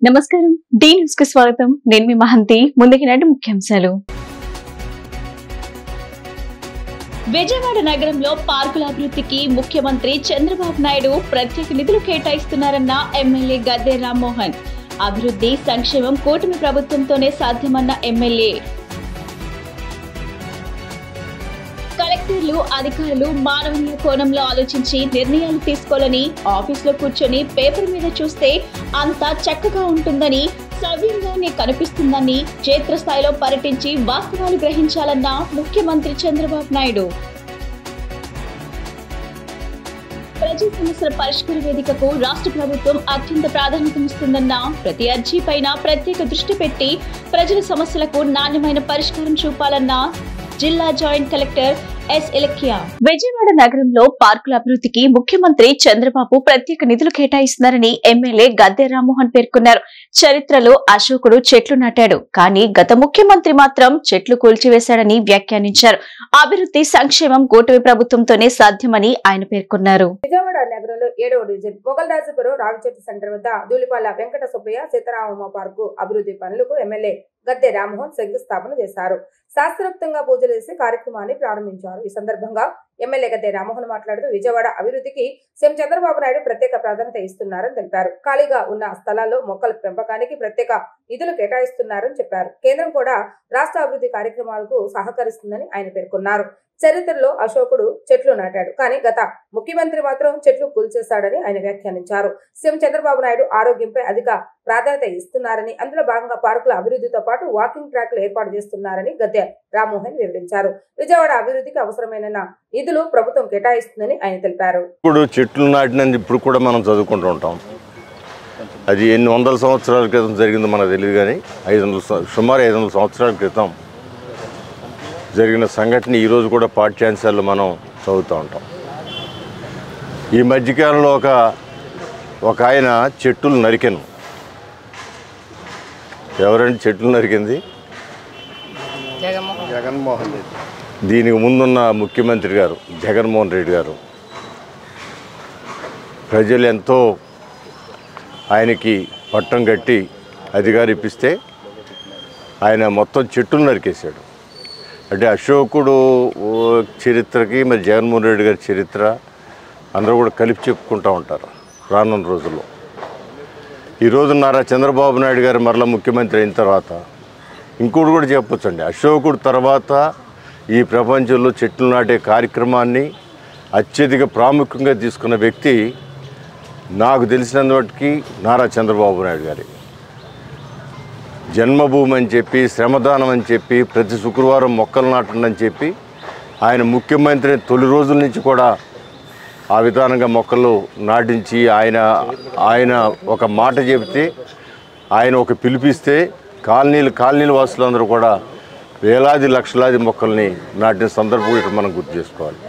నమస్కారం D news కు స్వాగతం నేను మీ మహంతి ముందుకి నాటి ముఖ్యాంశాలు విజయవాడ నగరంలో పార్కుల అభివృద్ధికి ముఖ్యమంత్రి చంద్రబాబు నాయుడు ప్రత్యేక నిధులు కేటాయిస్తున్నారన్న ఎమ్మెల్యే గద్దె రామ్మోహన్ అభివృద్ధి సంక్షేమం కూటమి ప్రభుత్వంతోనే సాధ్యమన్న ఎమ్మెల్యే కలెక్టర్లు అధికారులు మానవీయ కోణంలో ఆలోచించి నిర్ణయాలు తీసుకోవాలని ఆఫీసులో కూర్చొని పేపర్ మీద చూస్తే అంతా చక్కగా ఉంటుందని సవ్యంగానే కనిపిస్తుందని క్షేత్రస్థాయిలో పర్యటించి వాస్తవాలు గ్రహించాలన్న ముఖ్యమంత్రి చంద్రబాబు నాయుడు ప్రజా సమస్యల పరిష్కార వేదికకు రాష్ట్ర ప్రభుత్వం అత్యంత ప్రాధాన్యతనిస్తుందన్న ప్రతి అర్జీ పైన ప్రత్యేక దృష్టి పెట్టి ప్రజల సమస్యలకు నాణ్యమైన పరిష్కారం చూపాలన్న జిల్లా joint collector S Ilakkiya Vijayawada నగరంలో పార్కుల అభివృద్ధికి ముఖ్యమంత్రి చంద్రబాబు ప్రత్యేక నిధులు కేటాయిస్తున్నారని ఎమ్మెల్యే గద్దె రామ్మోహన్ పేర్కొన్నారు. చరిత్రలో అశోకుడు చెట్లు నాటాడు, కానీ గత ముఖ్యమంత్రి మాత్రం చెట్లు కూల్చివేశాడని వ్యాఖ్యానించారు. అభివృద్ధి సంక్షేమం కూటమి ప్రభుత్వంతోనే సాధ్యమని ఆయన పేర్కొన్నారు. విజయవాడ నగరంలో 7వ డివిజన్ మొగల్రాజపురం రావిచెట్టు సెంటర్ వద్ద దూలిపాల వెంకట సుబ్బయ్య సీతారామమ్మ పార్కు అభివృద్ధి పనులకు ఎమ్మెల్యే గద్దె రామ్మోహన్ శంకుస్థాపన చేశారు. శాస్త్రోక్తంగా పూజలు చేసి కార్యక్రమాన్ని ప్రారంభించారు. ఈ సందర్భంగా ఎమ్మెల్యే గద్దె రామ్మోహన్ మాట్లాడుతూ విజయవాడ అభివృద్ధికి సీఎం చంద్రబాబు నాయుడు ప్రత్యేక ప్రాధాన్యత ఇస్తున్నారని తెలిపారు. ఖాళీగా ఉన్న స్థలాల్లో మొక్కల పెంపకానికి ప్రత్యేక నిధులు కేటాయిస్తున్నారని చెప్పారు. కేంద్రం కూడా రాష్ట్ర అభివృద్ధి కార్యక్రమాలకు సహకరిస్తుందని ఆయన పేర్కొన్నారు. చరిత్రలో అశోకుడు చెట్లు నాటాడు, కానీ గత ముఖ్యమంత్రి మాత్రం చెట్లు కూల్చేశాడని ఆయన వ్యాఖ్యానించారు. సీఎం చంద్రబాబు నాయుడు ఆరోగ్యంపై అధిక ప్రాధాన్యత ఇస్తున్నారని, అందులో భాగంగా పార్కుల అభివృద్ధితో పాటు వాకింగ్ ట్రాక్లు ఏర్పాటు చేస్తున్నారని గద్దె రామ్మోహన్ వివరించారు. విజయవాడ అభివృద్ధికి అవసరమైన నిధులు ప్రభుత్వం కేటాయిస్తుందని ఆయన తెలిపారు. ఇప్పుడు చెట్లు నాటినది ఇప్పుడు కూడా మనం చదువుకుంటూ ఉంటాం. అది ఎన్ని వందల సంవత్సరాల క్రితం జరిగిందో మనకు తెలియదు, కానీ సుమారు 500 సంవత్సరాల క్రితం జరిగిన సంఘటన ఈరోజు కూడా పాఠ్యాంశాల్లో మనం చదువుతూ ఉంటాం. ఈ మధ్యకాలంలో ఒక ఆయన చెట్లు నరికెను. ఎవరంటే చెట్లు నరికింది? జగన్మోహన్ రెడ్డి. దీనికి ముందున్న ముఖ్యమంత్రి గారు జగన్మోహన్ రెడ్డి గారు ప్రజలు ఎంతో ఆయనకి పట్టం కట్టి అధికారం ఇప్పిస్తే ఆయన మొత్తం చెట్లు నరికేశాడు. అంటే అశోకుడు చరిత్రకి మరి జగన్మోహన్ రెడ్డి గారి చరిత్ర అందరూ కూడా కలిపి చెప్పుకుంటూ ఉంటారు రానున్న రోజుల్లో. ఈరోజు నారా చంద్రబాబు నాయుడు గారు మరలా ముఖ్యమంత్రి అయిన తర్వాత ఇంకోటి కూడా చెప్పొచ్చండి. అశోకుడు తర్వాత ఈ ప్రపంచంలో చెట్లు నాటే కార్యక్రమాన్ని అత్యధిక ప్రాముఖ్యంగా తీసుకున్న వ్యక్తి నాకు తెలిసినందువరకు నారా చంద్రబాబు నాయుడు గారి. జన్మభూమి అని చెప్పి, శ్రమదానం అని చెప్పి, ప్రతి శుక్రవారం మొక్కలు నాటండి అని చెప్పి ఆయన ముఖ్యమంత్రి తొలి రోజుల నుంచి కూడా ఆ విధానంగా మొక్కలు నాటించి ఆయన ఒక మాట చెబితే, ఆయన ఒక పిలిపిస్తే కాలనీల వాసులందరూ కూడా వేలాది లక్షలాది మొక్కల్ని నాటిన సందర్భం ఇక్కడ మనం గుర్తు చేసుకోవాలి.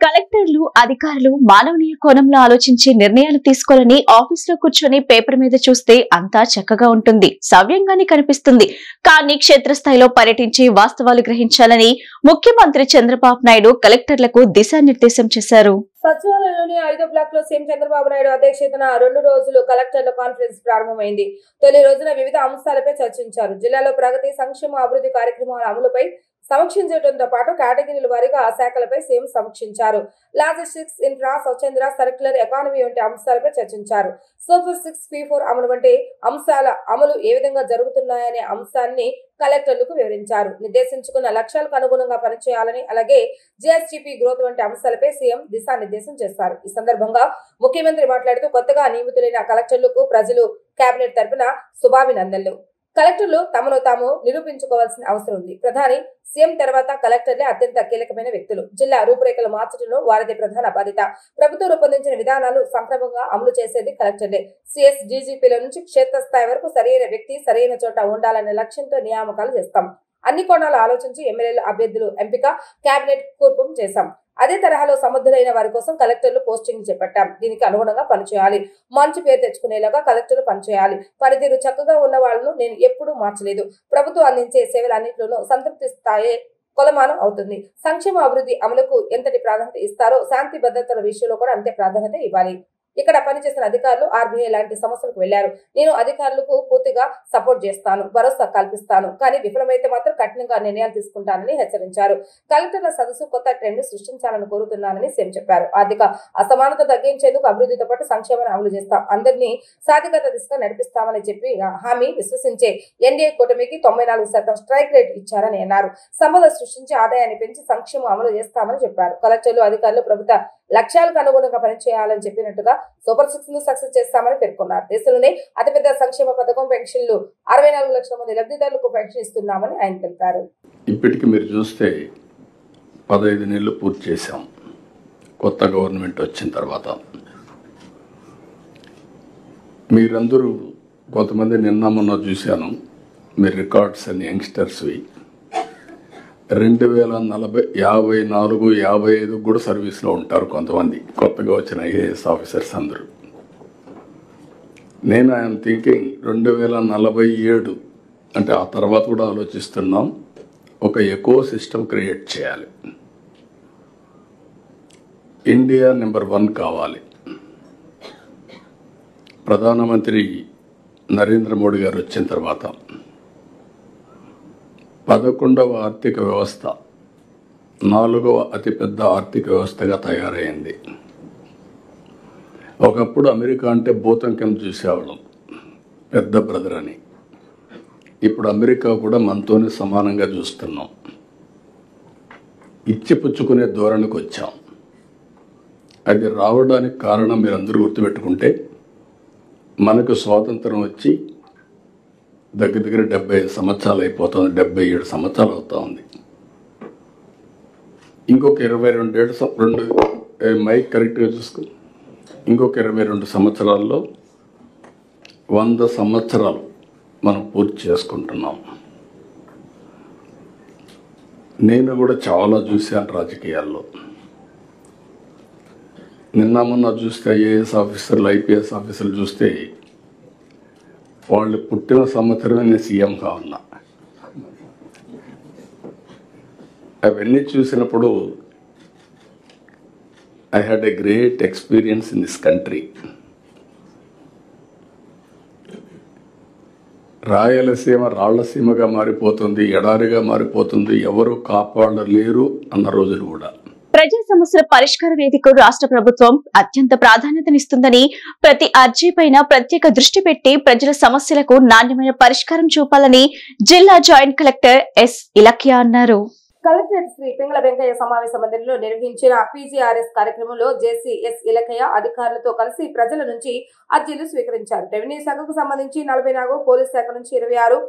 కలెక్టర్లు అధికారులు మానవీయ కోణంలో ఆలోచించి నిర్ణయాలు తీసుకోవాలని ఆఫీసులో కూర్చొని పేపర్ మీద చూస్తే అంతా చక్కగా ఉంటుంది, సవ్యంగానే కనిపిస్తుంది, కానీ క్షేత్రస్థాయిలో పర్యటించి వాస్తవాలు గ్రహించాలని ముఖ్యమంత్రి చంద్రబాబు నాయుడు కలెక్టర్లకు దిశానిర్దేశం చేశారు. సచివాలయంలోని 5వ బ్లాక్ లో సీఎం చంద్రబాబు నాయుడు అధ్యక్షతన 2 రోజులు కలెక్టర్ల కాన్ఫరెన్స్ ప్రారంభమైంది. తొలి రోజున వివిధ అంశాలపై చర్చించారు. జిల్లాలో ప్రగతి, సంక్షేమ, అభివృద్ధి కార్యక్రమాల అమలుపై సమీక్షించడంతో పాటు కేటగిరీల వారీగా ఆ శాఖలపై సీఎం సమీక్షించారు. లాజిస్టిక్స్, ఇన్ఫ్రా, స్వచ్ఛంద, సర్క్యులర్ ఎకానమీ వంటి అంశాలపై చర్చించారు. సూపర్ 6 P4 అమలు వంటి అంశాల అమలు ఏ విధంగా జరుగుతున్నాయనే అంశాన్ని కలెక్టర్లకు వివరించారు. నిర్దేశించుకున్న లక్ష్యాలకు అనుగుణంగా పనిచేయాలని, అలాగే జిఎస్టిపి గ్రోత్ వంటి అంశాలపై సీఎం దిశానిర్దేశం చేశారు. ఈ సందర్భంగా ముఖ్యమంత్రి మాట్లాడుతూ కొత్తగా నియమితులైన కలెక్టర్లకు ప్రజలు కేబినెట్ తరపున శుభాభినందనలు. కలెక్టర్లు తమను తాము నిరూపించుకోవాల్సిన అవసరం ఉంది. ప్రధాని సీఎం తర్వాత కలెక్టర్లే అత్యంత కీలకమైన వ్యక్తులు. జిల్లా రూపురేఖలు మార్చడంలో వారిదే ప్రధాన బాధ్యత. ప్రభుత్వం రూపొందించిన విధానాలు సంక్రమంగా అమలు చేసేది కలెక్టర్లే. సిఎస్, డీజీపీల నుంచి క్షేత్రస్థాయి వరకు సరైన వ్యక్తి సరైన చోట ఉండాలనే లక్ష్యంతో నియామకాలు చేస్తాం. అన్ని కోణాలు ఆలోచించి ఎమ్మెల్యేల అభ్యర్థులు ఎంపిక, కేబినెట్ కూర్పం చేశాం. అదే తరహాలో సమర్థులైన వారి కోసం కలెక్టర్లు పోస్టింగ్ చేపట్టాం. దీనికి అనుగుణంగా పనిచేయాలి. మంచి పేరు తెచ్చుకునేలాగా కలెక్టర్లు పనిచేయాలి. పనితీరు చక్కగా ఉన్న వాళ్ళను నేను ఎప్పుడూ మార్చలేదు. ప్రభుత్వం అందించే సేవలన్నింటిలోనూ సంతృప్తి స్థాయి కొలమానం అవుతుంది. సంక్షేమ, అభివృద్ధి అమలుకు ఎంతటి ప్రాధాన్యత ఇస్తారో శాంతి భద్రతల విషయంలో కూడా అంతే ప్రాధాన్యత ఇవ్వాలి. ఇక్కడ పనిచేసిన అధికారులు ఆర్బీఐ లాంటి సమస్యలకు వెళ్లారు. నేను అధికారులకు పూర్తిగా సపోర్ట్ చేస్తాను, భరోసా కల్పిస్తాను, కానీ విఫలమైతే మాత్రం కఠినంగా నిర్ణయాలు తీసుకుంటానని హెచ్చరించారు. కలెక్టర్ల సదస్సు కొత్త ట్రెండ్ సృష్టించాలని కోరుతున్నానని సీఎం చెప్పారు. ఆర్థిక అసమానత తగ్గించేందుకు అభివృద్ధితో పాటు సంక్షేమాన్ని అమలు చేస్తాం, అందరినీ సాధికారత దిశగా నడిపిస్తామని చెప్పి హామీ విశ్వసించే ఎన్డీఏ కూటమికి 94% స్ట్రైక్ రేట్ ఇచ్చారని అన్నారు. సంపద సృష్టించి ఆదాయాన్ని పెంచి సంక్షేమం అమలు చేస్తామని చెప్పారు. కలెక్టర్లు అధికారులు ప్రభుత్వ లక్ష్యాలకు అనుగుణంగా పనిచేయాలని చెప్పినట్టుగా సూపర్ 6 ను సక్సెస్ చేస్తామని పేర్కొన్నారు. దేశంలోనే అతిపెద్ద సంక్షేమ పథకం పెన్షన్లు 64 లక్షల మంది లబ్ధిదారులకు పెన్షన్ ఇస్తున్నామని ఆయన తెలిపారు. ఇప్పటికి మీరు చూస్తే 15 నెలలు పూర్తి చేశాం. కొత్త గవర్నమెంట్ వచ్చిన తర్వాత మీరందరూ కొంతమంది నిన్న మొన్న చూశాను, మీ రికార్డ్స్ అన్ని యంగ్స్టర్స్వి 2040, 54, 55 కూడా సర్వీస్లో ఉంటారు కొంతమంది కొత్తగా వచ్చిన ఐఏఎస్ ఆఫీసర్స్ అందరూ. నేను ఐఎమ్ థింకింగ్ 2047 అంటే ఆ తర్వాత కూడా ఆలోచిస్తున్నాం, ఒక ఎకో సిస్టమ్ క్రియేట్ చేయాలి. ఇండియా నెంబర్ 1 కావాలి. ప్రధానమంత్రి నరేంద్ర మోడీ గారు వచ్చిన తర్వాత 11వ ఆర్థిక వ్యవస్థ 4వ అతిపెద్ద ఆర్థిక వ్యవస్థగా తయారైంది. ఒకప్పుడు అమెరికా అంటే భూతం కింద చూసేవాళ్ళం, పెద్ద బ్రదర్ అని. ఇప్పుడు అమెరికా కూడా మనతోనే సమానంగా చూస్తున్నాం. ఇచ్చిపుచ్చుకునే ధోరణికి వచ్చాం. అది రావడానికి కారణం మీరందరూ గుర్తుపెట్టుకుంటే, మనకు స్వాతంత్రం వచ్చి దగ్గర దగ్గర 75 సంవత్సరాలు అయిపోతుంది, 77 సంవత్సరాలు అవుతా ఉంది. ఇంకొక 22 మైక్ కరెక్ట్గా చూసుకో, ఇంకొక 22 సంవత్సరాల్లో 100 సంవత్సరాలు మనం పూర్తి చేసుకుంటున్నాం. నేను కూడా చాలా చూశాను రాజకీయాల్లో. నిన్న మొన్న చూస్తే ఐఏఎస్ ఆఫీసర్లు, ఐపీఎస్ ఆఫీసర్లు చూస్తే వాళ్ళు పుట్టిన సంవత్సరమే నేను సీఎంగా ఉన్నా. అవన్నీ చూసినప్పుడు I had a great experience in this country. Rayalaseema రాళ్లసీమగా మారిపోతుంది, ఎడారిగా మారిపోతుంది, ఎవరు కాపాడలేరు అన్న రోజులు కూడా. ప్రజా సమస్యల పరిష్కార వేదిక రాష్ట్ర ప్రభుత్వం అత్యంత ప్రాధాన్యతనిస్తుందని, ప్రతి అర్జీపైన ప్రత్యేక దృష్టి పెట్టి ప్రజల సమస్యలకు నాణ్యమైన పరిష్కారం చూపాలని జిల్లా జాయింట్ కలెక్టర్ ఎస్ ఇలఖ్య అన్నారు. కలెక్టరేట్ శ్రీ పింగళ వెంకయ్య సమావేశ మందిరంలో నిర్వహించిన పీజీఆర్ఎస్ కార్యక్రమంలో జేసీ ఎస్ ఇలఖయ్య అధికారులతో కలిసి ప్రజల నుంచి అర్జీలు స్వీకరించారు. రెవెన్యూ శాఖకు సంబంధించి 44, పోలీస్ శాఖ నుంచి 26,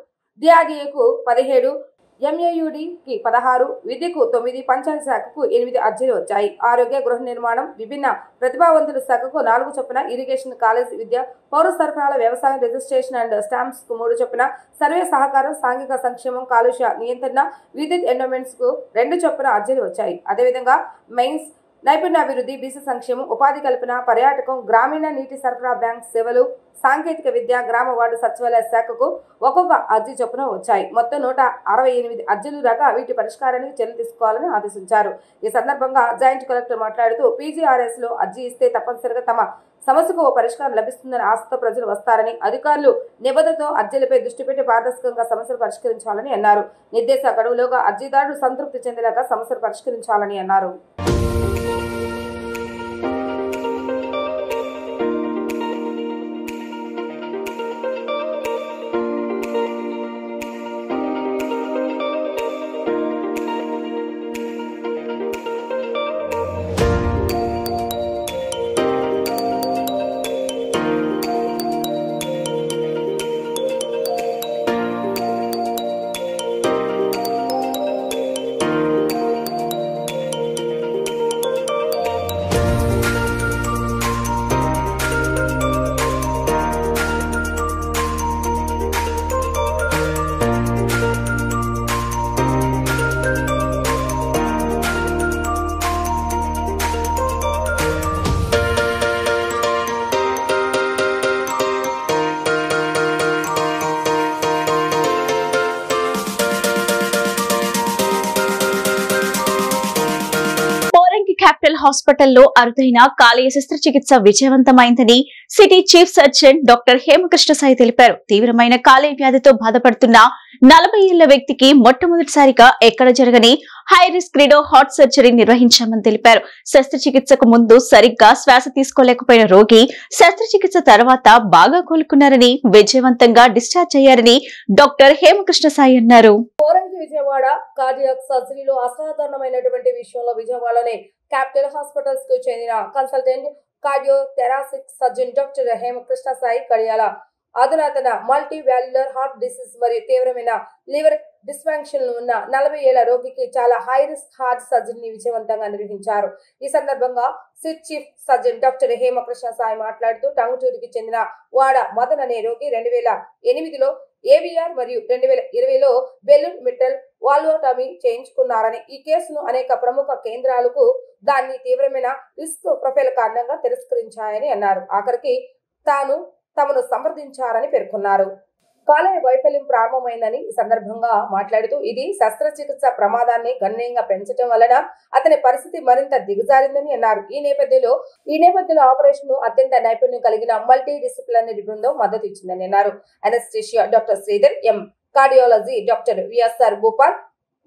డిఆర్డీఏకు 17, ఎంఏయుడికి 16, విద్యకు 9, పంచాయతీ శాఖకు 8 అర్జీలు వచ్చాయి. ఆరోగ్య, గృహ నిర్మాణం, విభిన్న ప్రతిభావంతుల శాఖకు 4 చొప్పున, ఇరిగేషన్, కాలేజ్ విద్య, పౌర సరఫరాల, వ్యవసాయం, రిజిస్ట్రేషన్ అండ్ స్టాంప్స్ కు 3 చొప్పున, సర్వే సహకారం, సాంఘిక సంక్షేమం, కాలుష్య నియంత్రణ, విద్యుత్ ఎండోమెంట్స్ కు 2 చొప్పున అర్జీలు వచ్చాయి. అదేవిధంగా మెయిన్స్, నైపుణ్యాభివృద్ధి, బీసీ సంక్షేమం, ఉపాధి కల్పన, పర్యాటకం, గ్రామీణ నీటి సరఫరా, బ్యాంక్ సేవలు, సాంకేతిక విద్య, గ్రామ వార్డు సచివాలయ శాఖకు ఒక్కొక్క అర్జీ చొప్పున వచ్చాయి. మొత్తం 168 అర్జీలు రాగా వీటి పరిష్కారానికి చర్యలు తీసుకోవాలని ఆదేశించారు. ఈ సందర్భంగా జాయింట్ కలెక్టర్ మాట్లాడుతూ, పీజీఆర్ఎస్ లో అర్జీ ఇస్తే తప్పనిసరిగా తమ సమస్యకు ఓ పరిష్కారం లభిస్తుందని ఆశతో ప్రజలు వస్తారని, అధికారులు నిబద్ధతతో అర్జీలపై దృష్టి పెట్టి పారదర్శకంగా సమస్యలు పరిష్కరించాలని అన్నారు. నిర్దేశ గడువులోగా అర్జీదారుడు సంతృప్తి చెందేలాగా సమస్యలు పరిష్కరించాలని అన్నారు. హాస్పిటల్లో అరుదైన కాలేయ శస్త్రచికిత్స విజయవంతమైందని city chief surgeon doctor Hemakrishna Sai తెలిపారు. తీవ్రమైన కాలేయ వ్యాధితో బాధపడుతున్న 40 ఏళ్ల వ్యక్తికి మొట్టమొదటిసారిగా ఎక్కడ జరగని high risk redo heart surgery నిర్వహించామని తెలిపారు. శస్త్రచికిత్సకు ముందు సరిగ్గా శ్వాస తీసుకోలేకపోయిన రోగి శస్త్రచికిత్స తర్వాత బాగా కోలుకున్నారని, విజయవంతంగా డిశ్చార్జ్ అయ్యారని డాక్టర్ హేమకృష్ణ సాయి అన్నారు. విజయవాడ కార్డియాక్ సర్జరీలో అసాధారణమైనటువంటి విషయంలో విజయవాడలోని క్యాపిటల్ హాస్పిటల్స్ కు చెందిన consultant cardiothoracic surgeon doctor Hemakrishna Sai Kadiyala అధునాతన మల్టీ వాల్యులర్ హార్ట్ డిసీజ్ మరియు తీవ్రమైన లివర్ డిస్ఫంక్షన్ ఉన్న 40 ఏళ్ల రోగికి చాలా హై రిస్క్ హార్ట్ సర్జరీని విజయవంతంగా నిర్వహించారు. ఈ సందర్భంగా city chief surgeon doctor Hemakrishna Sai మాట్లాడుతూ టంగుటూరుకి చెందిన వాడ మదన్ అనే రోగి 2008లో ఏవిఆర్ మరియు 2020లో బెలూన్ మిట్టల్ వాల్వోటమీ చేయించుకున్నారని, ఈ కేసును అనేక ప్రముఖ కేంద్రాలకు దాన్ని తీవ్రమైన రిస్క్ ప్రొఫైల్ కారణంగా తిరస్కరించాయని అన్నారు. ఆఖరికి తమను సంప్రదించారని పేర్కొన్నారు. కాలేయ వైఫల్యం ప్రారంభమైందని ఈ సందర్భంగా మాట్లాడుతూ ఇది శస్త్రచికిత్స ప్రమాదాన్ని గణనీయంగా పెంచడం వలన అతని పరిస్థితి మరింత దిగజారిందని అన్నారు. ఈ నేపథ్యంలో ఆపరేషన్ అత్యంత నైపుణ్యం కలిగిన మల్టీ డిసిప్లినరీ బృందం మద్దతు ఇచ్చిందని అన్నారు. Anaesthesia doctor Sridhar M, cardiology doctor VSR Bhupal,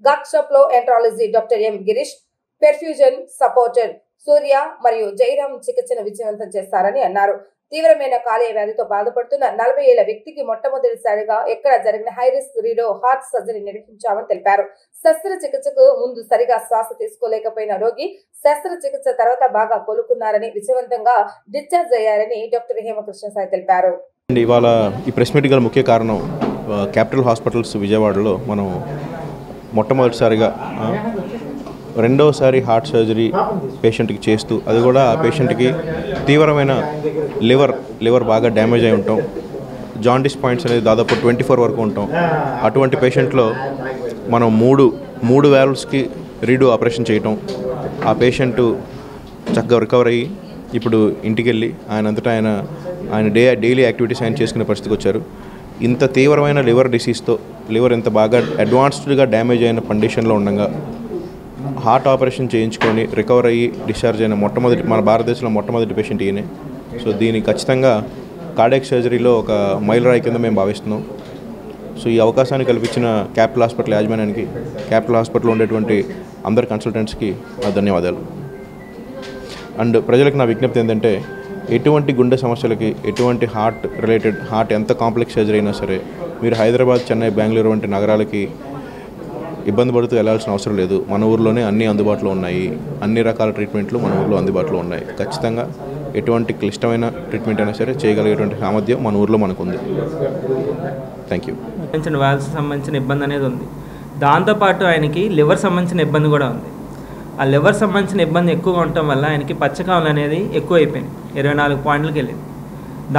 గాక్సప్లో ఎంట్రాలజీ doctor M Girish, perfusion supporter Surya మరియు జైరామ్ చికిత్సను విజయవంతం చేస్తారని అన్నారు. తీవ్రమైన కాలేయ వ్యాధితో బాధపడుతున్న 40 ఏళ్ల వ్యక్తికి మొట్టమొదటిసారిగా ఎక్కడ జరిగిన high risk redo heart surgery నిర్వహించామని తెలిపారు. శస్త్రచికిత్సకు ముందు సరిగా శ్వాస తీసుకోలేకపోయిన రోగి శస్త్రచికిత్స తర్వాత బాగా కోలుకున్నారని, విజయవంతంగా డిశ్చార్జ్ అయ్యారని డాక్టర్ హేమకృష్ణ సాయి తెలిపారు. ఇవాళ ఈ ప్రెస్ మీట్ గల ముఖ్య కారణం క్యాపిటల్ హాస్పిటల్స్ విజయవాడలో మనం మొట్టమొదటిసారిగా రెండవసారి హార్ట్ సర్జరీ పేషెంట్కి చేస్తూ, అది కూడా ఆ పేషెంట్కి తీవ్రమైన లివర్ బాగా డ్యామేజ్ అయి ఉంటాం, జాండిస్ పాయింట్స్ అనేది దాదాపు 24 వరకు ఉంటాం. అటువంటి పేషెంట్లో మనం మూడు వాల్వ్స్కి రీడో ఆపరేషన్ చేయటం, ఆ పేషెంట్ చక్కగా రికవర్ అయ్యి ఇప్పుడు ఇంటికి వెళ్ళి ఆయనంతటా ఆయన డైలీ యాక్టివిటీస్ ఆయన చేసుకునే పరిస్థితికి వచ్చారు. ఇంత తీవ్రమైన లివర్ డిసీజ్తో లివర్ ఇంత బాగా అడ్వాన్స్డ్గా డ్యామేజ్ అయిన కండిషన్లో ఉండగా హార్ట్ ఆపరేషన్ చేయించుకొని రికవర్ అయ్యి డిశ్చార్జ్ అయిన మన భారతదేశంలో మొట్టమొదటి పేషెంట్ ఈయనే. సో దీనికి ఖచ్చితంగా కార్డియాక్ సర్జరీలో ఒక మైలురాయి కింద మేము భావిస్తున్నాం. సో ఈ అవకాశాన్ని కల్పించిన క్యాపిటల్ హాస్పిటల్ యాజమాన్యానికి, క్యాపిటల్ హాస్పిటల్లో ఉండేటువంటి అందరి కన్సల్టెంట్స్కి నా ధన్యవాదాలు. అండ్ ప్రజలకు నా విజ్ఞప్తి ఏంటంటే, ఎటువంటి గుండె సమస్యలకి, ఎటువంటి హార్ట్ ఎంత కాంప్లెక్స్ సర్జరీ అయినా సరే మీరు హైదరాబాద్, చెన్నై, బెంగళూరు వంటి నగరాలకి ఇబ్బంది పడుతూ వెళ్లాల్సిన అవసరం లేదు. మన ఊర్లోనే అన్ని అందుబాటులో ఉన్నాయి. అన్ని రకాల ట్రీట్మెంట్లు మన ఊర్లో అందుబాటులో ఉన్నాయి. ఖచ్చితంగా ఎటువంటి క్లిష్టమైన ట్రీట్మెంట్ అయినా సరే చేయగలిగేటువంటి సామర్థ్యం మన ఊర్లో మనకుంది. Thank you. వాల్వ్స్ సంబంధించిన ఇబ్బంది అనేది ఉంది. దాంతోపాటు ఆయనకి లివర్ సంబంధించిన ఇబ్బంది కూడా ఉంది. ఆ లివర్ సంబంధించిన ఇబ్బంది ఎక్కువగా ఉండటం వల్ల ఆయనకి పచ్చకామలు అనేది ఎక్కువ అయిపోయింది, 24 పాయింట్లకు వెళ్ళింది.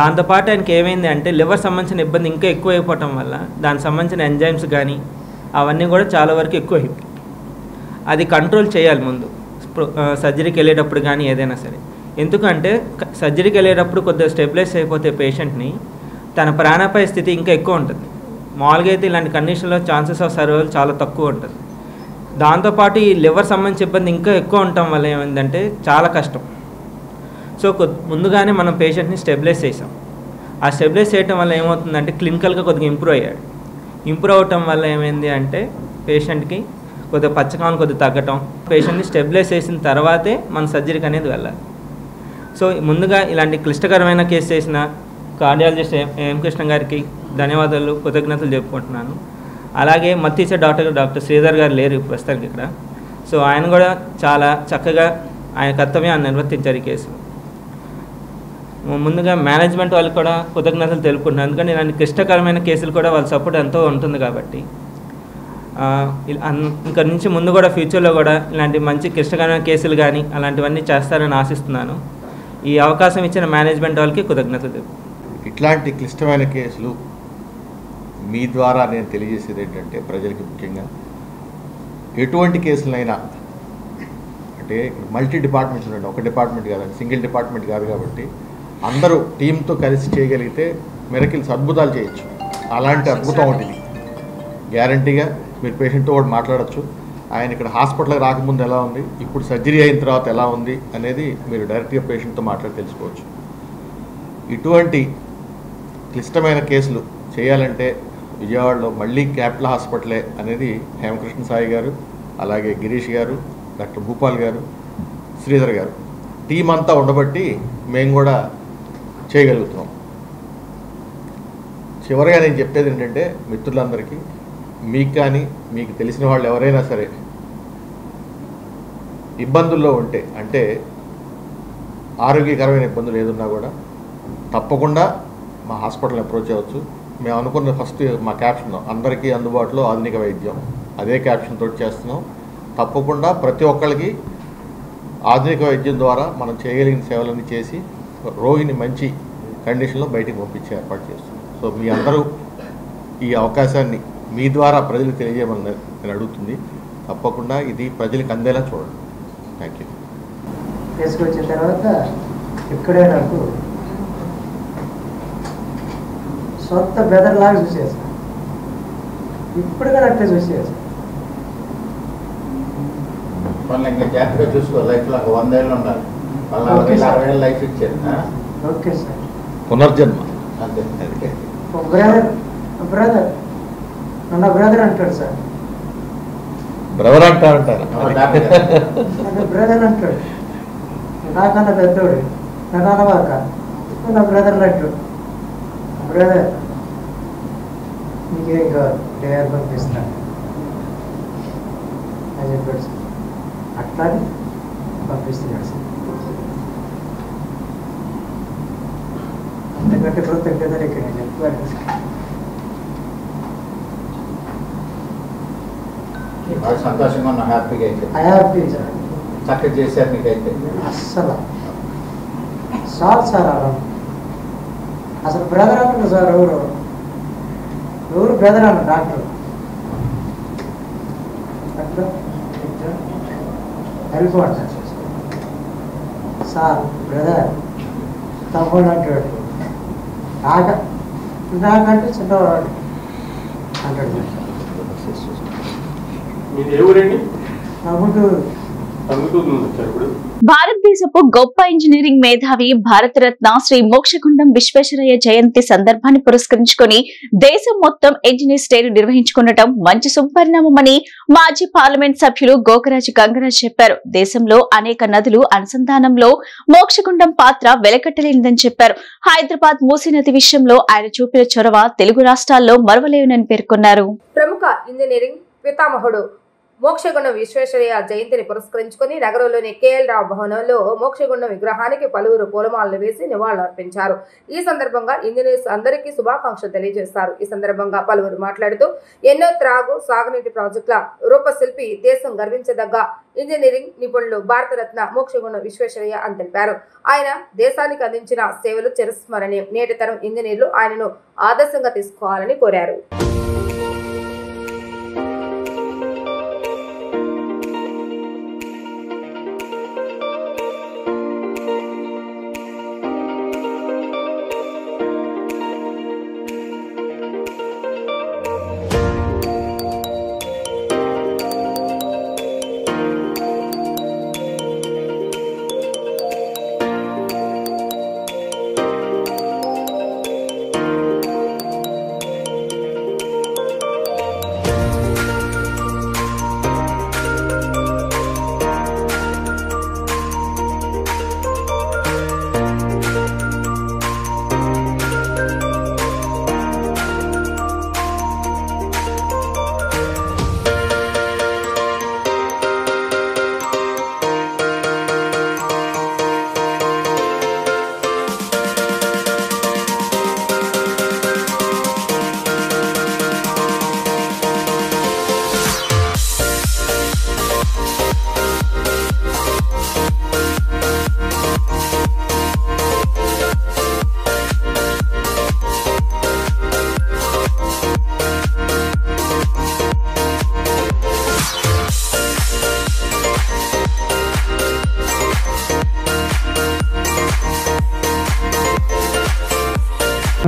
దాంతోపాటు ఆయనకి ఏమైంది అంటే లివర్ సంబంధించిన ఇబ్బంది ఇంకా ఎక్కువ అయిపోవటం వల్ల దానికి సంబంధించిన ఎంజైమ్స్ కానీ అవన్నీ కూడా చాలా వరకు ఎక్కువ అయిపోయి, అది కంట్రోల్ చేయాలి ముందు సర్జరీకి వెళ్ళేటప్పుడు కానీ ఏదైనా సరే. ఎందుకంటే సర్జరీకి వెళ్ళేటప్పుడు కొద్దిగా స్టెబిలైజ్ అయిపోతే పేషెంట్ని తన ప్రాణాపాయ స్థితి ఇంకా ఎక్కువ ఉంటుంది. మామూలుగా అయితే ఇలాంటి కండిషన్లో ఛాన్సెస్ ఆఫ్ సర్వైవల్ చాలా తక్కువ ఉంటుంది. దాంతోపాటు ఈ లివర్ సంబంధించిన ఇబ్బంది ఇంకా ఎక్కువ ఉండటం వల్ల ఏమైందంటే చాలా కష్టం. సో ముందుగానే మనం పేషెంట్ని స్టెబిలైజ్ చేసాం. ఆ స్టెబిలైజ్ చేయడం వల్ల ఏమవుతుందంటే క్లినికల్గా కొద్దిగా ఇంప్రూవ్ అవటం వల్ల ఏమైంది అంటే పేషెంట్కి కొద్దిగా పచ్చకామలు కొద్దిగా తగ్గటం, పేషెంట్ని స్టెబిలైజ్ చేసిన తర్వాతే మన సర్జరీకి అనేది వెళ్ళాలి. సో ముందుగా ఇలాంటి క్లిష్టకరమైన కేసు చేసిన కార్డియాలజిస్ట్ హేమకృష్ణ గారికి ధన్యవాదాలు, కృతజ్ఞతలు చెప్పుకుంటున్నాను. అలాగే మత్తిచ్చే డాక్టర్ శ్రీధర్ గారు లేరు ప్రస్తుతానికి ఇక్కడ. సో ఆయన కూడా చాలా చక్కగా ఆయన కర్తవ్యాన్ని నిర్వర్తించారు ఈ కేసు. ముందుగా మేనేజ్మెంట్ వాళ్ళకి కూడా కృతజ్ఞతలు తెలుపుకుంటున్నాను. ఎందుకంటే ఇలాంటి క్లిష్టకరమైన కేసులు కూడా వాళ్ళ సపోర్ట్ ఎంతో ఉంటుంది కాబట్టి ఇక్కడ నుంచి ముందు కూడా ఫ్యూచర్లో కూడా ఇలాంటి మంచి క్లిష్టకరమైన కేసులు కానీ అలాంటివన్నీ చేస్తారని ఆశిస్తున్నాను. ఈ అవకాశం ఇచ్చిన మేనేజ్మెంట్ వాళ్ళకి కృతజ్ఞతలు. ఇట్లాంటి క్లిష్టమైన కేసులు మీ ద్వారా నేను తెలియజేసేది ఏంటంటే, ప్రజలకి ముఖ్యంగా ఎటువంటి కేసులైనా అంటే మల్టీ డిపార్ట్మెంట్స్ ఉండండి, ఒక డిపార్ట్మెంట్ కాదండి, సింగిల్ డిపార్ట్మెంట్ కాదు కాబట్టి అందరూ టీంతో కలిసి చేయగలిగితే మిరకిల్స్ అద్భుతాలు చేయొచ్చు. అలాంటి అద్భుతం ఉంటుంది. గ్యారంటీగా మీరు పేషెంట్తో కూడా మాట్లాడచ్చు. ఆయన ఇక్కడ హాస్పిటల్కి రాకముందు ఎలా ఉంది, ఇప్పుడు సర్జరీ అయిన తర్వాత ఎలా ఉంది అనేది మీరు డైరెక్ట్గా పేషెంట్తో మాట్లాడి తెలుసుకోవచ్చు. ఇటువంటి క్లిష్టమైన కేసులు చేయాలంటే విజయవాడలో మళ్ళీ క్యాపిటల్ హాస్పిటలే అనేది హేమకృష్ణ సాయి గారు, అలాగే గిరీష్ గారు, డాక్టర్ భూపాల్ గారు, శ్రీధర్ గారు టీం అంతా ఉండబట్టి మేము కూడా చేయగలుగుతున్నాం. చివరిగా నేను చెప్పేది ఏంటంటే మిత్రులందరికీ, మీకు కానీ మీకు తెలిసిన వాళ్ళు ఎవరైనా సరే ఇబ్బందుల్లో ఉంటే, అంటే ఆరోగ్యకరమైన ఇబ్బందులు ఏదున్నా కూడా తప్పకుండా మా హాస్పిటల్ని అప్రోచ్ అవ్వచ్చు. మేము అనుకున్న ఫస్ట్ మా క్యాప్షన్ అందరికీ అందుబాటులో ఆధునిక వైద్యం, అదే క్యాప్షన్ తోటి చేస్తున్నాం. తప్పకుండా ప్రతి ఒక్కరికి ఆధునిక వైద్యం ద్వారా మనం చేయగలిగిన సేవలన్నీ చేసి రోగిని మంచి కండిషన్లో బయటికి పంపించే ఏర్పాటు చేస్తున్నాం. సో మీ అందరూ ఈ అవకాశాన్ని మీ ద్వారా ప్రజలకు తెలియజేయమని నేను అడుగుతుంది. తప్పకుండా ఇది ప్రజలకు అందేలా చూడండి. Thank you. తీసుకొచ్చిన తర్వాత ఇక్కడే నాకు సొంత బ్రదర్ లాగా చూసేసాను. ఇప్పుడుగా అట్లా చూసేసాను. వాళ్ళని ఇంకా జాగ్రత్తగా చూసుకో. లైఫ్లో 100 ఏళ్ళు ఉండాలి. వాళ్ళ 60 ఏళ్ళు లైఫ్ ఇచ్చారు. Okay sir. పునర్జన్మ అంతే. బ్రదర్ నా బ్రదర్ అంటాడు సార్. బ్రదర్ అంటారు. నన్ను బ్రదర్ అంటాడు. నాకన్నా పెద్దోడు, నన్ను అనవాక నా బ్రదర్లు అంటాడు. బ్రదర్ నీకేం కావాలి, డేర్ పంపిస్తాను అని చెప్పాడు సార్. అట్లానే పంపిస్తున్నాడు సార్. అంతకంటే కృతజ్ఞతలు ఇక్కడ నేను చెప్పుకోవాలి సార్. బాగా సంతోషంగా ఉన్నా, హ్యాపీగా అయితే హ్యాపీ సార్. చక్కగా చేశారు నీకైతే. అస్సలు సార్ అసలు బ్రదర్ అంటారు సార్. ఎవరు బ్రదర్ అన్న డాక్టర్ అట్లా హెల్ప్ అంటారు సార్. బ్రదర్ తమ్ముడు అంటాడు. నాకంటే చిన్నవాడు అంటాడు. భారతదేశపు గొప్ప ఇంజనీరింగ్ మేధావి భారతరత్న శ్రీ మోక్షగుండం విశ్వేశ్వరయ్య జయంతి సందర్భాన్ని పురస్కరించుకుని దేశం మొత్తం ఇంజనీర్స్ డే నిర్వహించుకునడం మంచి శుభపరిణామమని మాజీ పార్లమెంట్ సభ్యులు గోకరాజు గంగరాజ్ చెప్పారు. దేశంలో అనేక నదులు అనుసంధానంలో మోక్షగుండం పాత్ర వెలకట్టలేనిదని చెప్పారు. హైదరాబాద్ మూసీ నది విషయంలో ఆయన చూపిన చొరవ తెలుగు రాష్ట్రాల్లో మరువలేనని పేర్కొన్నారు. ప్రముఖ ఇంజనీరింగ్ పితామహుడు మోక్షగుండం విశ్వేశ్వరయ్య జయంతిని పురస్కరించుకుని నగరంలోని కేఎల్ రావు భవనంలో మోక్షగుండం విగ్రహానికి పలువురు పూలమాలలు వేసి నివాళులర్పించారు. ఈ సందర్భంగా ఇంజనీర్స్ అందరికీ శుభాకాంక్షలు తెలియజేశారు. ఈ సందర్భంగా పలువురు మాట్లాడుతూ ఎన్నో త్రాగు సాగునీటి ప్రాజెక్టుల రూపశిల్పి, దేశం గర్వించదగ్గ ఇంజనీరింగ్ నిపుణులు భారతరత్న మోక్షగుండం విశ్వేశ్వరయ్య అని తెలిపారు. ఆయన దేశానికి అందించిన సేవలు చిరస్మరణీయం. నేటి తరం ఇంజనీర్లు ఆయనను ఆదర్శంగా తీసుకోవాలని కోరారు.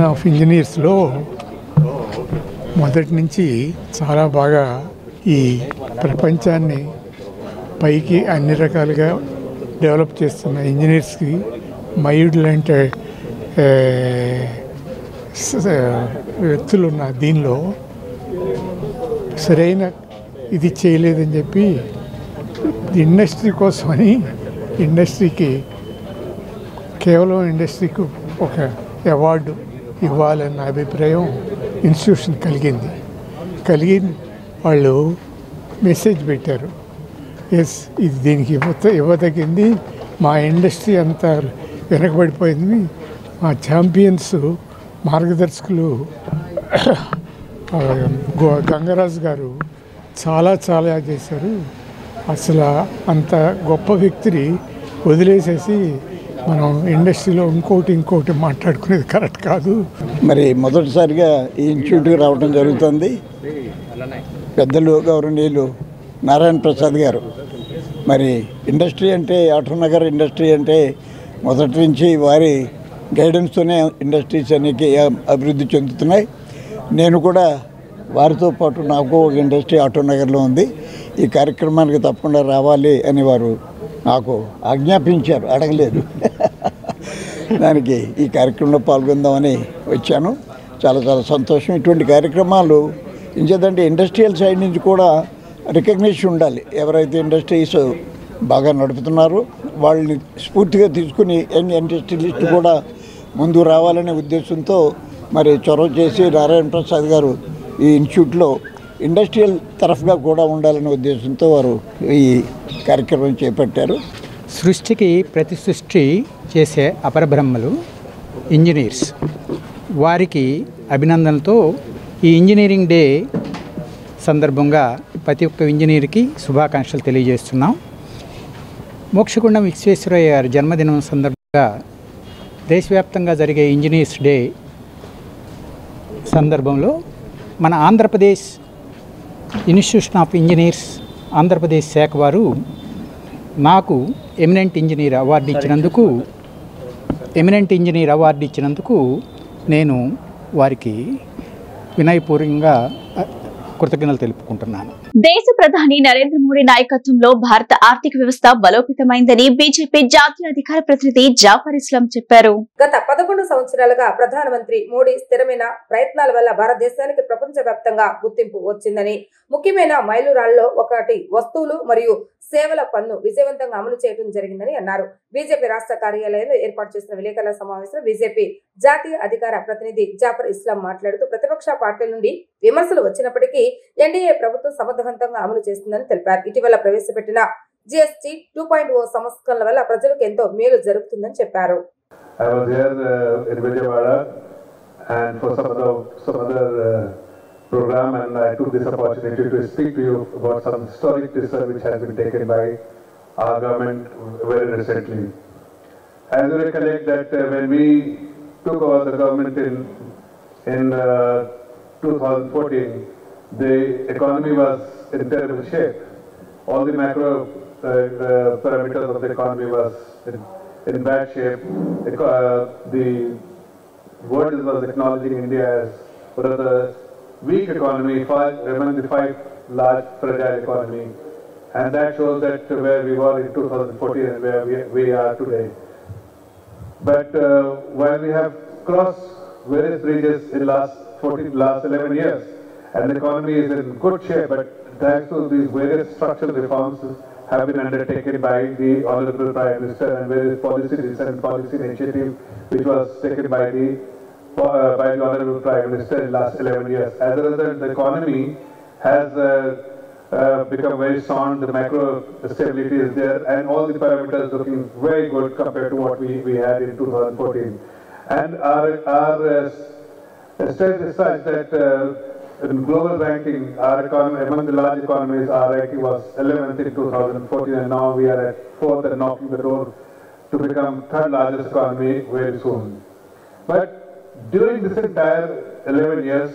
ఆఫ్ ఇంజనీర్స్లో మొదటి నుంచి చాలా బాగా ఈ ప్రపంచాన్ని పైకి అన్ని రకాలుగా డెవలప్ చేస్తున్న ఇంజనీర్స్కి మయూడ్ లాంటి వ్యక్తులు ఉన్న దీనిలో సరైన ఇది చేయలేదని చెప్పి ఇండస్ట్రీ కోసమని ఇండస్ట్రీకి కేవలం ఇండస్ట్రీకి ఒక అవార్డు ఇవ్వాలన్న అభిప్రాయం ఇన్స్టిట్యూషన్ కలిగి వాళ్ళు మెసేజ్ పెట్టారు. ఎస్, ఇది దీనికి ఇవ్వదగింది, మా ఇండస్ట్రీ అంతా వెనకబడిపోయింది, మా ఛాంపియన్స్ మార్గదర్శకులు గంగరాజు గారు చాలా చేశారు. అసలు అంత గొప్ప వ్యక్తిని వదిలేసేసి మనం ఇండస్ట్రీలో ఇంకోటి మాట్లాడుకునేది కరెక్ట్ కాదు. మరి మొదటిసారిగా ఈ ఇన్స్టిట్యూట్కి రావడం జరుగుతుంది. పెద్దలు గౌరవనీయులు నారాయణ ప్రసాద్ గారు మరి ఇండస్ట్రీ అంటే ఆటోనగర్ ఇండస్ట్రీ అంటే మొదటి నుంచి వారి గైడెన్స్తోనే ఇండస్ట్రీస్ అనేవి అభివృద్ధి చెందుతున్నాయి. నేను కూడా వారితో పాటు నాకు ఒక ఇండస్ట్రీ ఆటోనగర్లో ఉంది. ఈ కార్యక్రమానికి తప్పకుండా రావాలి అని వారు నాకు ఆజ్ఞాపించారు, అడగలేదు. దానికి ఈ కార్యక్రమంలో పాల్గొందామని వచ్చాను. చాలా సంతోషం. ఇటువంటి కార్యక్రమాలు ఇంకేదంటే ఇండస్ట్రియల్ సైడ్ నుంచి కూడా రికగ్నిషన్ ఉండాలి. ఎవరైతే ఇండస్ట్రీస్ బాగా నడుపుతున్నారో వాళ్ళని స్ఫూర్తిగా తీసుకుని యంగ్ ఇండస్ట్రియలిస్ట్ కూడా ముందు రావాలనే ఉద్దేశంతో మరి చొరవ చేసి నారాయణ ప్రసాద్ గారు ఈ ఇన్స్టిట్యూట్లో ఇండస్ట్రియల్ తరఫుగా కూడా ఉండాలనే ఉద్దేశంతో వారు ఈ కార్యక్రమం చేపట్టారు. సృష్టికి ప్రతి సృష్టి చేసే అపరబ్రహ్మలు ఇంజనీర్స్. వారికి అభినందనలతో ఈ ఇంజనీరింగ్ డే సందర్భంగా ప్రతి ఒక్క ఇంజనీర్కి శుభాకాంక్షలు తెలియజేస్తున్నాం. మోక్షగుండం విశ్వేశ్వరయ్య గారి జన్మదినం సందర్భంగా దేశవ్యాప్తంగా జరిగే ఇంజనీర్స్ డే సందర్భంలో మన Andhra Pradesh institution of engineers Andhra Pradesh శాఖ వారు నాకు ఎమినెంట్ ఇంజనీర్ అవార్డు ఇచ్చినందుకు నేను వారికి వినయపూర్వకంగా కృతజ్ఞతలు తెలుపుకుంటున్నాను. దేశ ప్రధాని నరేంద్ర మోడీ నాయకత్వంలో భారత ఆర్థిక వ్యవస్థ బలోపేతమైందని బీజేపీ జాతీయ అధికార ప్రతినిధి జాఫర్ ఇస్లాం చెప్పారు. గత 11 సంవత్సరాలుగా ప్రధానమంత్రి మోడీ స్థిరమైన ప్రయత్నాల వల్ల భారతదేశానికి ప్రపంచవ్యాప్తంగా గుర్తింపు వచ్చిందని, ముఖ్యమైన మైలురాళ్లలో ఒకటి వస్తువులు మరియు సేవల పన్ను విజయవంతంగా అమలు చేయడం జరిగిందని అన్నారు. బీజేపీ రాష్ట్ర కార్యాలయంలో ఏర్పాటు చేసిన విలేకరుల సమావేశంలో బీజేపీ జాతీయ అధికార ప్రతినిధి జాఫర్ ఇస్లాం మాట్లాడుతూ ప్రతిపక్ష పార్టీల నుండి విమర్శలు వచ్చినప్పటికీ ఎన్డీఏ ప్రభుత్వం సమర్థవంతంగా అమలు చేస్తుందని తెలిపారు. ఇటీవల ప్రవేశపెట్టిన జీఎస్టీ 2.0 సంస్కరణల వల్ల ప్రజలకు ఎంతో మేలు జరుగుతుందని చెప్పారు. program, and I took this opportunity to speak to you about some historic decisions which has been taken by our government very recently. As you recollect that when we took over the government in 2014, the economy was in terrible shape. All the macro parameters of the economy was in bad shape. The world was acknowledging India as one of the weak economy, among the 5 large fragile economy, and that shows that where we were in 2014 and where we are today. But while we have crossed various bridges in last 11 years, and the economy is in good shape, but thanks to these various structural reforms have been undertaken by the Honorable Prime Minister and various policies and policy initiative which was taken by the Honorable Prime Minister in the last 11 years. As a result, the economy has become very sound, the macro stability is there, and all the parameters looking very good compared to what we had in 2014. And our strength is such that in global ranking, our economy, among the large economies, our ranking was 11th in 2014, and now we are at 4th and knocking the door to become 3rd largest economy very soon. But during this entire 11 years,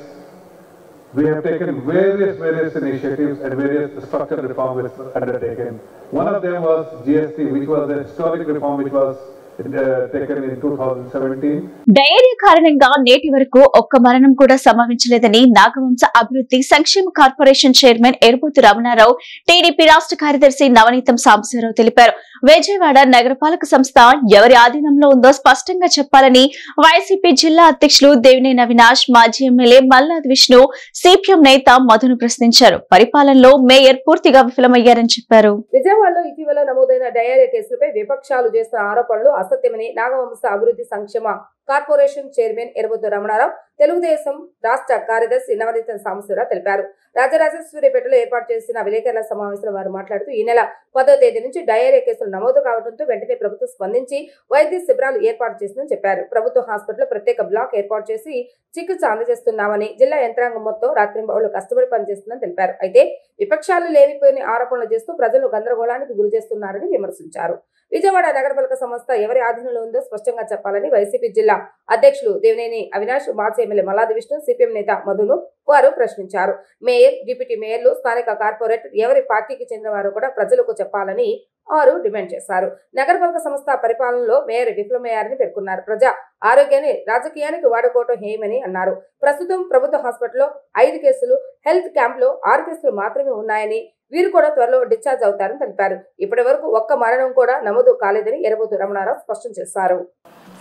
we have taken various initiatives and various structural reforms undertaken. One of them was GST, which was a historic reform which was taken in 2017. Diarrhoea కారణంగా నేటి వరకు ఒక్క మరణం కూడా సంభవించలేదని నాగవంశ అభివృద్ధి సంక్షేమ corporation chairman ఎరుపోతు Ramanarao TDP రాష్ట్ర కార్యదర్శి నవనీతం సాంబశివరావు తెలిపారు. విజయవాడ నగరపాలక సంస్థ ఎవరి ఆధీనంలో ఉందో స్పష్టంగా చెప్పాలని వైసీపీ జిల్లా అధ్యక్షులు దేవినేని అవినాష్, మాజీ ఎమ్మెల్యే మల్లాది విష్ణు, సిపిఎం నేత మధును ప్రశ్నించారు. పరిపాలనలో మేయర్ పూర్తిగా విఫలమయ్యారని చెప్పారు. విజయవాడలో ఇటీవల నమోదైన డయేరియా కేసులపై విపక్షాలు చేస్తున్న ఆరోపణలు అసత్యమని నాగవంశ అభివృద్ధి సంక్షేమ కార్పొరేషన్ చైర్మన్ ఎరుబొద్దు రమణారావు, తెలుగుదేశం రాష్ట్ర కార్యదర్శి నవనీతం సాంబశివరావు తెలిపారు. రాజరాజేశ్వరిపేటలో ఏర్పాటు చేసిన విలేకరుల సమావేశంలో వారు మాట్లాడుతూ ఈ నెల 10వ తేదీ నుంచి డయేరియా కేసులు నమోదు కావడంతో వెంటనే ప్రభుత్వం స్పందించి వైద్య శిబిరాలు ఏర్పాటు చేసిందని చెప్పారు. ప్రభుత్వ హాస్పిటల్లో ప్రత్యేక బ్లాక్ ఏర్పాటు చేసి చికిత్స అందజేస్తున్నామని, జిల్లా యంత్రాంగం మొత్తం రాత్రింబవళ్లు కష్టపడి పనిచేస్తుందని తెలిపారు. అయితే విపక్షాలు లేనిపోయిన ఆరోపణలు చేస్తూ ప్రజలు గందరగోళానికి గురి చేస్తున్నారని విమర్శించారు. విజయవాడ నగరపాలక సంస్థ ఎవరి ఆధీనంలో ఉందో స్పష్టంగా చెప్పాలని వైసీపీ జిల్లా అధ్యక్షులు దేవినేని అవినాష్, మాజీ ఎమ్మెల్యే మల్లాది విష్ణు, సిపిఎం నేత మధును వారు ప్రశ్నించారు. మేయర్, డిప్యూటీ మేయర్లు, స్థానిక కార్పొరేటర్ ఎవరి పార్టీకి చెందిన వారు కూడా ప్రజలకు చెప్పాలని వారు డిమాండ్ చేశారు. నగరపాలక సంస్థ పరిపాలనలో మేయర్ విఫలమయ్యారని పేర్కొన్నారు. ప్రజా ఆరోగ్యాన్ని రాజకీయానికి వాడుకోవటం హేయమని అన్నారు. ప్రస్తుతం ప్రభుత్వ హాస్పిటల్లో 5 కేసులు, హెల్త్ క్యాంప్ లో 6 కేసులు మాత్రమే ఉన్నాయని, వీరు కూడా త్వరలో డిశ్చార్జ్ అవుతారని తెలిపారు. ఇప్పటి వరకు ఒక్క మరణం కూడా నమోదు కాలేదని ఎరుబొద్దు రమణారావు స్పష్టం చేశారు.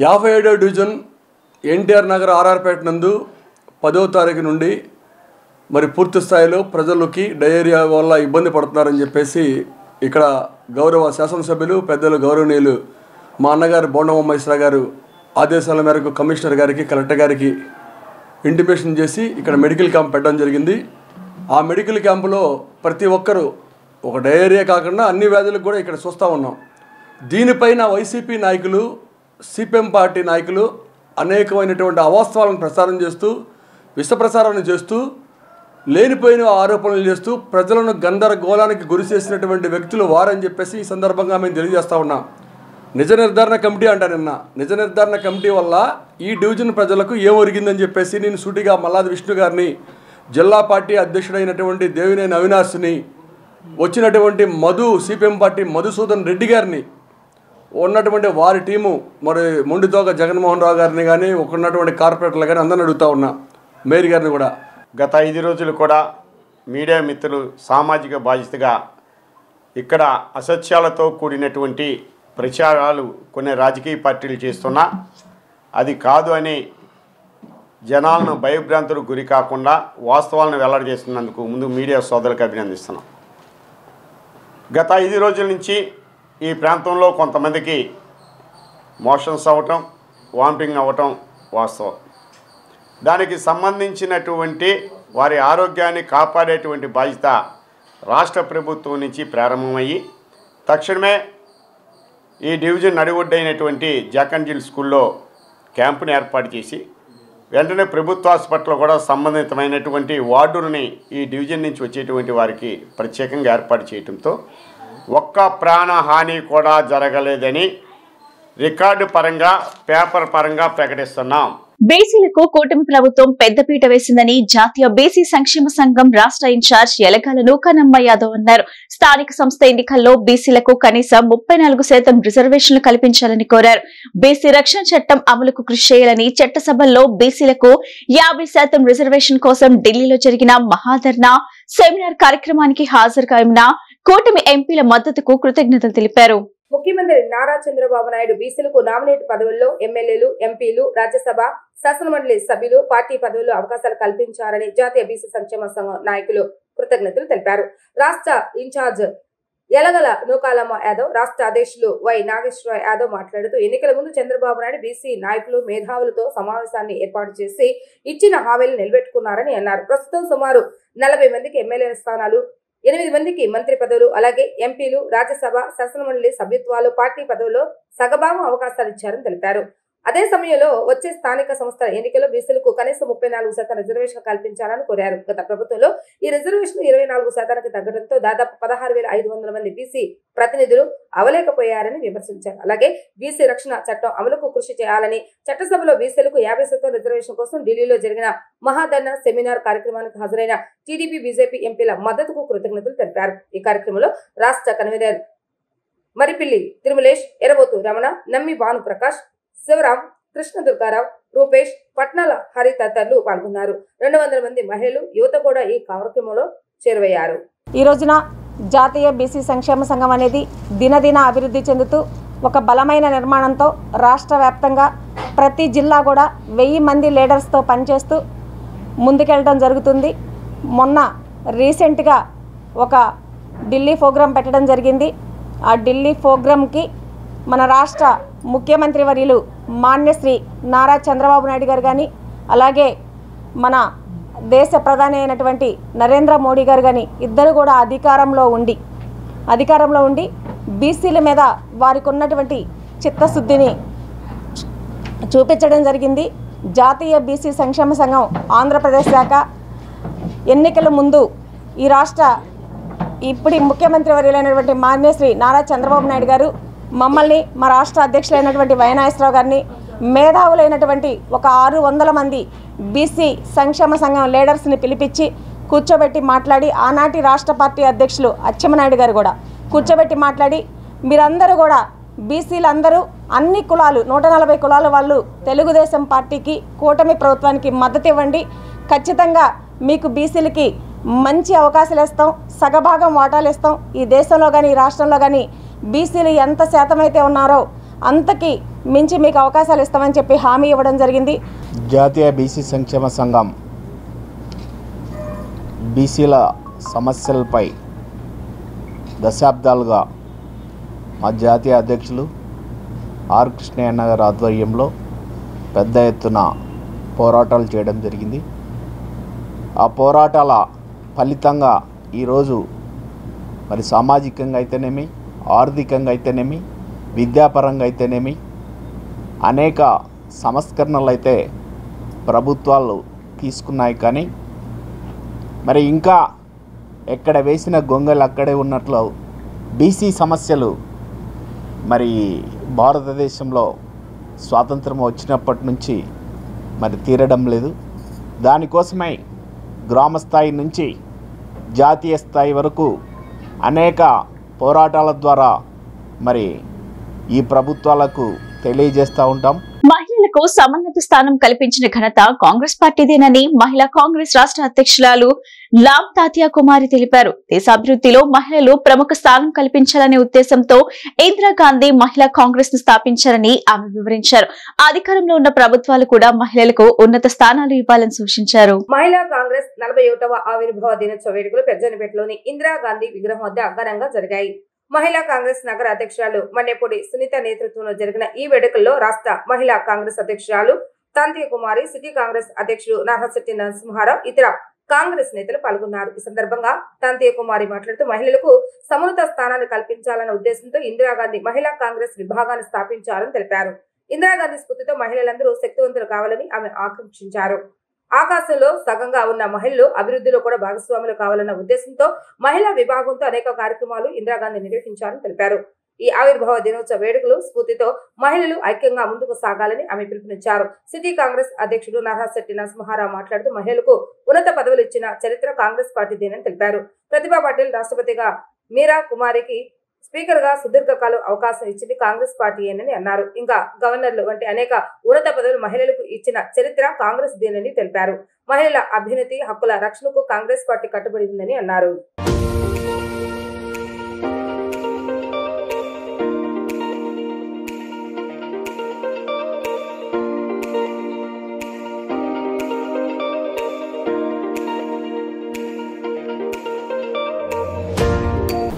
57వ డివిజన్ ఎన్టీఆర్ నగర్ ఆర్ఆర్పేట నందు 10వ తారీఖు నుండి మరి పూర్తి స్థాయిలో ప్రజలకి డయేరియా వల్ల ఇబ్బంది పడుతున్నారని చెప్పేసి ఇక్కడ గౌరవ శాసనసభ్యులు పెద్దలు గౌరవనీయులు మా అన్నగారు బోండమ్మ గారు ఆదేశాల మేరకు కమిషనర్ గారికి, కలెక్టర్ గారికి ఇంటిమేషన్ చేసి ఇక్కడ మెడికల్ క్యాంప్ పెట్టడం జరిగింది. ఆ మెడికల్ క్యాంపులో ప్రతి ఒక్కరూ ఒక డయేరియా కాకుండా అన్ని వ్యాధులకు కూడా ఇక్కడ చూస్తూ ఉన్నాం. దీనిపైన వైసీపీ నాయకులు, సిపిఎం పార్టీ నాయకులు అనేకమైనటువంటి అవాస్తవాలను ప్రచారం చేస్తూ, విష ప్రచారాన్ని చేస్తూ, లేనిపోయిన ఆరోపణలు చేస్తూ ప్రజలను గందరగోళానికి గురి చేసినటువంటి వ్యక్తులు వారని చెప్పేసి ఈ సందర్భంగా మేము తెలియజేస్తూ ఉన్నాం. నిజ నిర్ధారణ కమిటీ అంట నిన్న. నిజ నిర్ధారణ కమిటీ వల్ల ఈ డివిజన్ ప్రజలకు ఏం ఒరిగిందని చెప్పేసి నేను సూటిగా మల్లాది విష్ణు గారిని, జిల్లా పార్టీ అధ్యక్షుడైనటువంటి దేవినేని అవినాష్ని, వచ్చినటువంటి మధు, సిపిఎం పార్టీ మధుసూదన్ రెడ్డి గారిని, ఉన్నటువంటి వారి టీము మరి మొండితోక జగన్మోహన్ రావు గారిని కానీ, ఉన్నటువంటి కార్పొరేటర్లు కానీ అందరిని అడుగుతూ ఉన్నా, మేయర్ గారిని కూడా. గత 5 రోజులు కూడా మీడియా మిత్రులు సామాజిక బాధ్యతగా ఇక్కడ అసత్యాలతో కూడినటువంటి ప్రచారాలు కొన్ని రాజకీయ పార్టీలు చేస్తున్నా అది కాదు అని జనాలను భయభ్రాంతులకు గురి కాకుండా వాస్తవాలను వెల్లడి చేస్తున్నందుకు ముందు మీడియా సోదరులకు అభినందిస్తున్నాం. గత 5 రోజుల నుంచి ఈ ప్రాంతంలో కొంతమందికి మోషన్స్ అవ్వటం, వామిటింగ్ అవ్వటం వాస్తవం. దానికి సంబంధించినటువంటి వారి ఆరోగ్యాన్ని కాపాడేటువంటి బాధ్యత రాష్ట్ర ప్రభుత్వం నుంచి ప్రారంభమయ్యి తక్షణమే ఈ డివిజన్ నడిఒడ్డైనటువంటి జాకంజిల్ స్కూల్లో క్యాంపును ఏర్పాటు చేసి వెంటనే ప్రభుత్వ హాస్పిటల్లో కూడా సంబంధితమైనటువంటి వార్డులని ఈ డివిజన్ నుంచి వచ్చేటువంటి వారికి ప్రత్యేకంగా ఏర్పాటు చేయడంతో ఒక్క ప్రాణహాని కూడా జరగలేదని రికార్డు పరంగా, పేపర్ పరంగా ప్రకటిస్తున్నాం. బీసీలకు కూటమి ప్రభుత్వం పెద్దపీట వేసిందని జాతీయ బీసీ సంక్షేమ సంఘం రాష్ట్ర ఇన్ఛార్జ్ యలగాల నూకానమ్మ యాదవ్ అన్నారు. స్థానిక సంస్థ ఎన్నికల్లో బీసీలకు కనీసం 34% రిజర్వేషన్లు కల్పించాలని కోరారు. బీసీ రక్షణ చట్టం అమలుకు కృషి చేయాలని, చట్టసభల్లో బీసీలకు 50% రిజర్వేషన్ కోసం ఢిల్లీలో జరిగిన మహాధర్నా సెమినార్ కార్యక్రమానికి హాజరు కావిన కూటమి ఎంపీల మద్దతుకు కృతజ్ఞతలు తెలిపారు. ముఖ్యమంత్రి నారా చంద్రబాబు నాయుడు బీసీలకు నామినేట్ పదవుల్లో ఎమ్మెల్యేలు, ఎంపీలు, రాజ్యసభ, శాసనమండలి సభ్యులు, పార్టీ పదవుల్లో అవకాశాలు కల్పించారని జాతీయ బీసీ సంక్షేమ సంఘం నాయకులు కృతజ్ఞతలు తెలిపారు. రాష్ట్ర ఇన్ఛార్జ్ యలగల నూకాలమ్మ యాదవ్, రాష్ట్ర అధ్యక్షులు వై నాగేశ్వరరావు యాదవ్ మాట్లాడుతూ ఎన్నికల ముందు చంద్రబాబు నాయుడు బీసీ నాయకులు, మేధావులతో సమావేశాన్ని ఏర్పాటు చేసి ఇచ్చిన హామీలు నిలబెట్టుకున్నారని అన్నారు. ప్రస్తుతం సుమారు 40 మందికి ఎమ్మెల్యే స్థానాలు, 8 మందికి మంత్రి పదవులు, అలాగే ఎంపీలు, రాజ్యసభ, శాసనమండలి సభ్యత్వాలు, పార్టీ పదవుల్లో సగభాగం అవకాశాలు ఇచ్చారని తెలిపారు. అదే సమయంలో వచ్చే స్థానిక సంస్థల ఎన్నికల్లో బీసీలకు కనీసం 34% రిజర్వేషన్ కల్పించాలని కోరారు. గత ప్రభుత్వంలో ఈ రిజర్వేషన్ 24% తగ్గడంతో దాదాపు 16,500 మంది బీసీ ప్రతినిధులు అవలేకపోయారని విమర్శించారు. అలాగే బీసీ రక్షణ చట్టం అమలుకు కృషి చేయాలని, చట్టసభలో బీసీలకు 50% రిజర్వేషన్ కోసం ఢిల్లీలో జరిగిన మహాధర్నా సెమినార్ కార్యక్రమానికి హాజరైన టీడీపీ, బీజేపీ ఎంపీల మద్దతుకు కృతజ్ఞతలు తెలిపారు. ఈ కార్యక్రమంలో రాష్ట్ర కన్వీనర్ మరిపిల్లి తిరుమలేష్, ఎరబోతు రమణ, నమ్మి భానుప్రకాష్, శివరాం, కృష్ణ దుర్గారావు, రూపేష్, పట్నాల హరి తదితరులు పాల్గొన్నారు. 200 మంది మహిళలు, యువత కూడా ఈ కార్యక్రమంలో చేరువయ్యారు. ఈ రోజున జాతీయ బీసీ సంక్షేమ సంఘం అనేది దినదిన అభివృద్ధి చెందుతూ ఒక బలమైన నిర్మాణంతో రాష్ట్ర వ్యాప్తంగా ప్రతి జిల్లా కూడా 1000 మంది లీడర్స్తో పనిచేస్తూ ముందుకెళ్ళడం జరుగుతుంది. మొన్న రీసెంట్గా ఒక ఢిల్లీ ప్రోగ్రాం పెట్టడం జరిగింది. ఆ ఢిల్లీ ప్రోగ్రాంకి మన రాష్ట్ర ముఖ్యమంత్రి వర్యులు మాన్యశ్రీ నారా చంద్రబాబు నాయుడు గారు కానీ, అలాగే మన దేశ ప్రధాని అయినటువంటి నరేంద్ర మోడీ గారు కానీ ఇద్దరు కూడా అధికారంలో ఉండి బీసీల మీద వారికి ఉన్నటువంటి చిత్తశుద్ధిని చూపించడం జరిగింది. జాతీయ బీసీ సంక్షేమ సంఘం ఆంధ్రప్రదేశ్ శాఖ ఎన్నికల ముందు ఈ రాష్ట్ర ఇప్పుడు ముఖ్యమంత్రి వర్యులైనటువంటి మాన్యశ్రీ నారా చంద్రబాబు నాయుడు గారు మమ్మల్ని, మా రాష్ట్ర అధ్యక్షులైనటువంటి వైనాయసరావు గారిని, మేధావులైనటువంటి ఒక 600 మంది బీసీ సంక్షేమ సంఘం లీడర్స్ని పిలిపించి కూర్చోబెట్టి మాట్లాడి, ఆనాటి రాష్ట్ర పార్టీ అధ్యక్షులు అచ్చెన్నాయుడు గారు కూడా కూర్చోబెట్టి మాట్లాడి, మీరందరూ కూడా బీసీలందరూ అన్ని కులాలు 140 కులాల వాళ్ళు తెలుగుదేశం పార్టీకి, కూటమి ప్రభుత్వానికి మద్దతు ఇవ్వండి. ఖచ్చితంగా మీకు బీసీలకి మంచి అవకాశాలు ఇస్తాం, సగభాగం వాటాలు ఇస్తాం. ఈ దేశంలో కానీ ఈ రాష్ట్రంలో కానీ బీసీలు ఎంత శాతం అయితే ఉన్నారో అంతకి మించి మీకు అవకాశాలు ఇస్తామని చెప్పి హామీ ఇవ్వడం జరిగింది. జాతీయ బీసీ సంక్షేమ సంఘం బీసీల సమస్యలపై దశాబ్దాలుగా మా జాతీయ అధ్యక్షులు ఆర్ కృష్ణయ్య గారి ఆధ్వర్యంలో పెద్ద ఎత్తున పోరాటాలు చేయడం జరిగింది. ఆ పోరాటాల ఫలితంగా ఈరోజు మరి సామాజికంగా అయితేనేమి, ఆర్థికంగా అయితేనేమి, విద్యాపరంగా అయితేనేమి అనేక సంస్కరణలు అయితే ప్రభుత్వాలు తీసుకున్నాయి. కానీ మరి ఇంకా ఎక్కడ వేసిన గొంగలు అక్కడే ఉన్నట్లు బీసీ సమస్యలు మరి భారతదేశంలో స్వాతంత్రం వచ్చినప్పటి నుంచి మరి తీరడం లేదు. దానికోసమై గ్రామ స్థాయి నుంచి జాతీయ స్థాయి వరకు అనేక పోరాటాల ద్వారా మరి ఈ ప్రభుత్వాలకు తెలియజేస్తూ ఉంటాం. మహిళలకు సమున్నత స్థానం కల్పించిన ఘనత కాంగ్రెస్ పార్టీదేనని మహిళా కాంగ్రెస్ రాష్ట్ర అధ్యక్షురాలు లామ్ తాతియా కుమారి తెలిపారు. దేశాభివృద్ధిలో మహిళలు ప్రముఖ స్థానం కల్పించాలనే ఉద్దేశంతో ఇందిరాగాంధీ మహిళా కాంగ్రెస్ ను స్థాపించారని ఆమె వివరించారు. అధికారంలో ఉన్న ప్రభుత్వాలు కూడా మహిళలకు ఉన్నత స్థానాలు ఇవ్వాలని సూచించారు. మహిళా కాంగ్రెస్ 41వ ఆవిర్భావ దినోత్సవ వేడుకలు పెద్దనపేటలోని ఇందిరాగాంధీ విగ్రహం వద్ద ఘనంగా జరిగాయి. మహిళా కాంగ్రెస్ నగర అధ్యక్షురాలు మన్నెపూడి సునీత నేతృత్వంలో జరిగిన ఈ వేడుకల్లో రాష్ట్ర మహిళా కాంగ్రెస్ అధ్యక్షురాలు తాంతియ కుమారి, సిటీ కాంగ్రెస్ అధ్యక్షుడు నరహశెట్టి నరసింహారావు, ఇతర కాంగ్రెస్ నేతలు పాల్గొన్నారు. ఈ సందర్భంగా తాంతియ కుమారి మాట్లాడుతూ మహిళలకు సమున్నత స్థానాన్ని కల్పించాలన్న ఉద్దేశంతో ఇందిరాగాంధీ మహిళా కాంగ్రెస్ విభాగాన్ని స్థాపించారని తెలిపారు. ఇందిరాగాంధీ స్ఫూర్తితో మహిళలందరూ శక్తివంతులు కావాలని ఆమె ఆకాంక్షించారు. ఆకాశంలో సగంగా ఉన్న మహిళలు అభివృద్ధిలో కూడా భాగస్వాములు కావాలన్న ఉద్దేశంతో మహిళా విభాగంతో అనేక కార్యక్రమాలు ఇందిరాగాంధీ నిర్వహించారని తెలిపారు. ఈ ఆవిర్భావ దినోత్సవ వేడుకలు స్ఫూర్తితో మహిళలు ఐక్యంగా ముందుకు సాగాలని ఆమె పిలుపునిచ్చారు. సిటీ కాంగ్రెస్ అధ్యక్షుడు నరహశెట్టి నరసింహారావు మాట్లాడుతూ మహిళలకు ఉన్నత పదవులు ఇచ్చిన చరిత్ర కాంగ్రెస్ పార్టీదేనని తెలిపారు. ప్రతిభా పాటిల్ రాష్ట్రపతిగా మీరా కుమారికి స్పీకర్ గా సుదీర్ఘకాలం అవకాశం ఇచ్చింది కాంగ్రెస్ పార్టీయేనని అన్నారు. ఇంకా గవర్నర్లు వంటి అనేక ఉన్నత పదవులు మహిళలకు ఇచ్చిన చరిత్ర కాంగ్రెస్ దేనని తెలిపారు. మహిళల అభ్యున్నతి, హక్కుల రక్షణకు కాంగ్రెస్ పార్టీ కట్టుబడి ఉందని అన్నారు.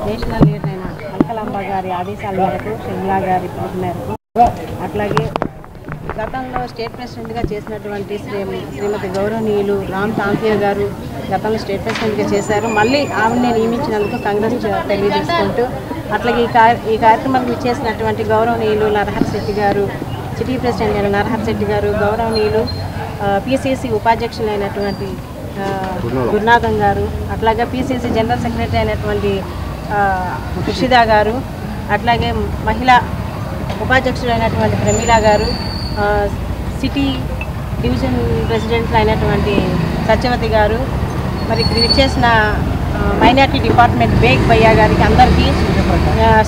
నేషనల్ లీడర్ అయిన అల్కలాంబ గారి ఆదేశాల మేరకు, షర్మిలా గారి పిలుపు మేరకు, అట్లాగే గతంలో స్టేట్ ప్రెసిడెంట్గా చేసినటువంటి శ్రీమతి గౌరవనీయులు రామ్ తాంతియా గారు గతంలో స్టేట్ ప్రెసిడెంట్గా చేశారు. మళ్ళీ ఆవిడని నియమించినందుకు కాంగ్రెస్ తెలియజేసుకుంటూ, అట్లాగే ఈ కార్యక్రమానికి చేసినటువంటి గౌరవనీయులు నరహర్శెట్టి గారు, సిటీ ప్రెసిడెంట్ అయిన నరహర్శెట్టి గారు, గౌరవనీయులు పిసిసి ఉపాధ్యక్షులైనటువంటి గురునాథం గారు, అట్లాగే పిసిసి జనరల్ సెక్రటరీ అయినటువంటి ఖుషిదా గారు, అట్లాగే మహిళా ఉపాధ్యక్షులైనటువంటి ప్రమీలా గారు, సిటీ డివిజన్ ప్రెసిడెంట్లు అయినటువంటి సత్యవతి గారు, మరి ఇక్కడ ఇచ్చేసిన మైనార్టీ డిపార్ట్మెంట్ బేగ్ భయ్యా గారికి అందరికీ,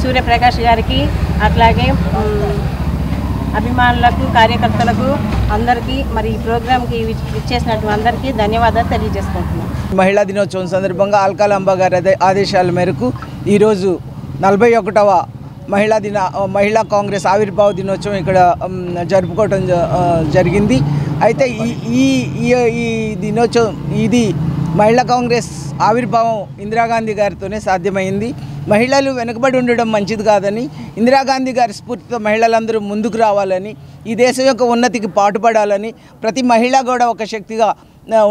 సూర్యప్రకాష్ గారికి, అట్లాగే అభిమానులకు, కార్యకర్తలకు అందరికీ, మరి ఈ ప్రోగ్రామ్కి ఇచ్చేసినటువంటి అందరికీ ధన్యవాదాలు తెలియజేసుకుంటున్నాను. మహిళా దినోత్సవం సందర్భంగా అల్కాలాంబ గారి ఆదేశాల మేరకు ఈరోజు 41వ మహిళా కాంగ్రెస్ ఆవిర్భావ దినోత్సవం ఇక్కడ జరుపుకోవడం జరిగింది. అయితే ఈ దినోత్సవం ఇది మహిళా కాంగ్రెస్ ఆవిర్భావం ఇందిరాగాంధీ గారితోనే సాధ్యమైంది. మహిళలు వెనుకబడి ఉండడం మంచిది కాదని, ఇందిరాగాంధీ గారి స్ఫూర్తితో మహిళలందరూ ముందుకు రావాలని, ఈ దేశం యొక్క ఉన్నతికి పాటుపడాలని, ప్రతి మహిళ కూడా ఒక శక్తిగా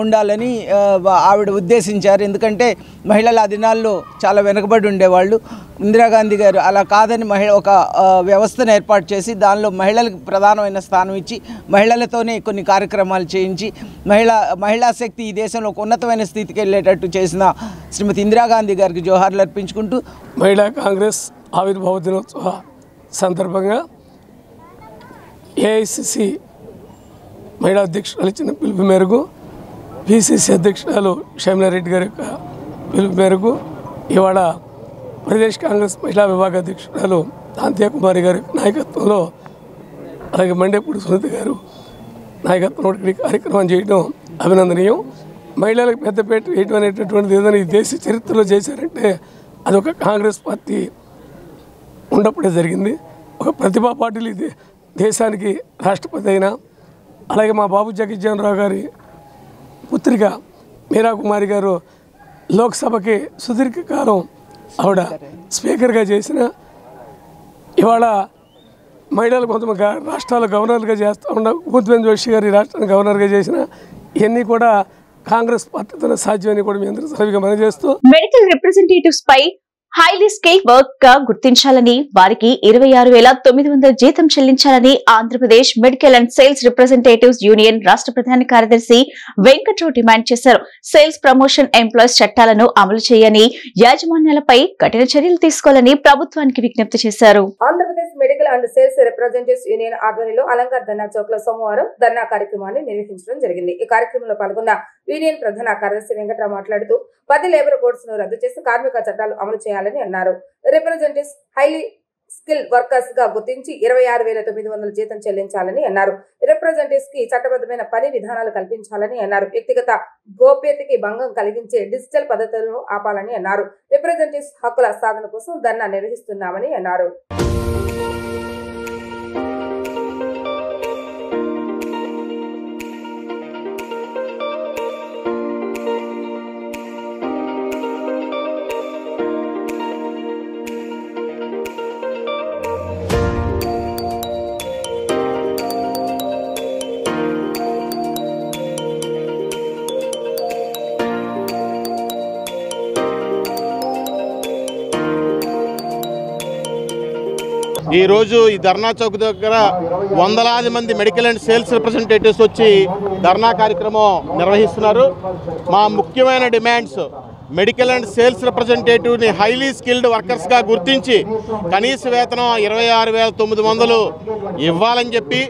ఉండాలని ఆవిడ ఉద్దేశించారు. ఎందుకంటే మహిళలు ఆ దినాల్లో చాలా వెనుకబడి ఉండేవాళ్ళు. ఇందిరాగాంధీ గారు అలా కాదని ఒక వ్యవస్థను ఏర్పాటు చేసి దానిలో మహిళలకు ప్రధానమైన స్థానం ఇచ్చి మహిళలతోనే కొన్ని కార్యక్రమాలు చేయించి మహిళా శక్తి ఈ దేశంలో ఒక ఉన్నతమైన స్థితికి వెళ్ళేటట్టు చేసిన శ్రీమతి ఇందిరాగాంధీ గారికి జోహార్లు అర్పించుకుంటూ మహిళా కాంగ్రెస్ ఆవిర్భావ దినోత్సవ సందర్భంగా ఏఐసిసి మహిళా అధ్యక్షురాలు ఇచ్చిన పిలుపు మేరకు, పిసిసి అధ్యక్షురాలు షమ్లారెడ్డి గారి యొక్క పిలుపు మేరకు ఇవాళ ప్రదేశ్ కాంగ్రెస్ మహిళా విభాగ అధ్యక్షురాలు తాంత్యా కుమారి గారి నాయకత్వంలో, అలాగే మండేపూడి సునీత గారు నాయకత్వంలో ఈ కార్యక్రమం చేయడం అభినందనీయం. మహిళలకు పెద్దపేట వేయడం అనేటటువంటిది ఏదైనా ఈ దేశ చరిత్రలో చేశారంటే అదొక కాంగ్రెస్ పార్టీ ఉన్నప్పుడే జరిగింది. ఒక ప్రతిభా పాటిల్ దేశానికి రాష్ట్రపతి అయినా, అలాగే మా బాబు జగజ్జీవన్ రావు గారి పుత్రిక మీరా కుమారి గారు లోక్సభకి సుదీర్ఘకాలం ఆవిడ స్పీకర్గా చేసిన, ఇవాళ మహిళలు కొంతమంది రాష్ట్రాల గవర్నర్గా చేస్తూ ఉన్న ఉపేంద్ర జోషి గారి రాష్ట్రానికి గవర్నర్గా చేసిన, ఇవన్నీ కూడా కాంగ్రెస్ పార్టీతో సాధ్యమని కూడా మీ అందరూ సరిగ్గా మనం చేస్తూ మెడికల్ రిప్రజెంటేటివ్స్ పై హైలీ స్కిల్ వర్క్ గా గుర్తించాలని, వారికి 26,900 జీతం చెల్లించాలని Andhra Pradesh medical and sales representatives union రాష్ట్ర ప్రధాన కార్యదర్శి వెంకట్రావు డిమాండ్ చేశారు. సేల్స్ ప్రమోషన్ ఎంప్లాయీస్ చట్టాలను అమలు చేయని యాజమాన్యాలపై కఠిన చర్యలు తీసుకోవాలని ప్రభుత్వానికి విజ్ఞప్తి చేశారు. Andhra Pradesh medical and sales representatives union ఆధ్వర్యంలో అలంకార్ ధర్నా చౌక్ లో సోమవారం ధర్నా కార్యక్రమాన్ని నిర్వహించడం జరిగింది. ఈ కార్యక్రమంలో పాల్గొన్న యూనియన్ ప్రధాన కార్యదర్శి వెంకట్రావు మాట్లాడుతూ 10 లేబర్ కోడ్స్ ను రద్దు చేసి కార్మిక చట్టాలు అమలు చేయాలని అన్నారు. రిప్రజెంటేటివ్స్ హైలీ స్కిల్ వర్కర్స్ గా గుర్తించి 26,900 జీతం చెల్లించాలని అన్నారు. రిప్రజెంటేటివ్స్ కి చట్టబద్ధమైన పని విధానాలు కల్పించాలని అన్నారు. వ్యక్తిగత గోప్యతకి భంగం కలిగించే డిజిటల్ పద్ధతులను ఆపాలని అన్నారు. రిప్రజెంటేటివ్స్ హక్కుల సాధన కోసం ధర్నా నిర్వహిస్తున్నామని అన్నారు. ఈరోజు ఈ ధర్నా చౌక్ దగ్గర వందలాది మంది మెడికల్ అండ్ సేల్స్ రిప్రజెంటేటివ్స్ వచ్చి ధర్నా కార్యక్రమం నిర్వహిస్తున్నారు. మా ముఖ్యమైన డిమాండ్స్ మెడికల్ అండ్ సేల్స్ రిప్రజెంటేటివ్ని హైలీ స్కిల్డ్ వర్కర్స్గా గుర్తించి కనీస వేతనం 26,900 ఇవ్వాలని చెప్పి,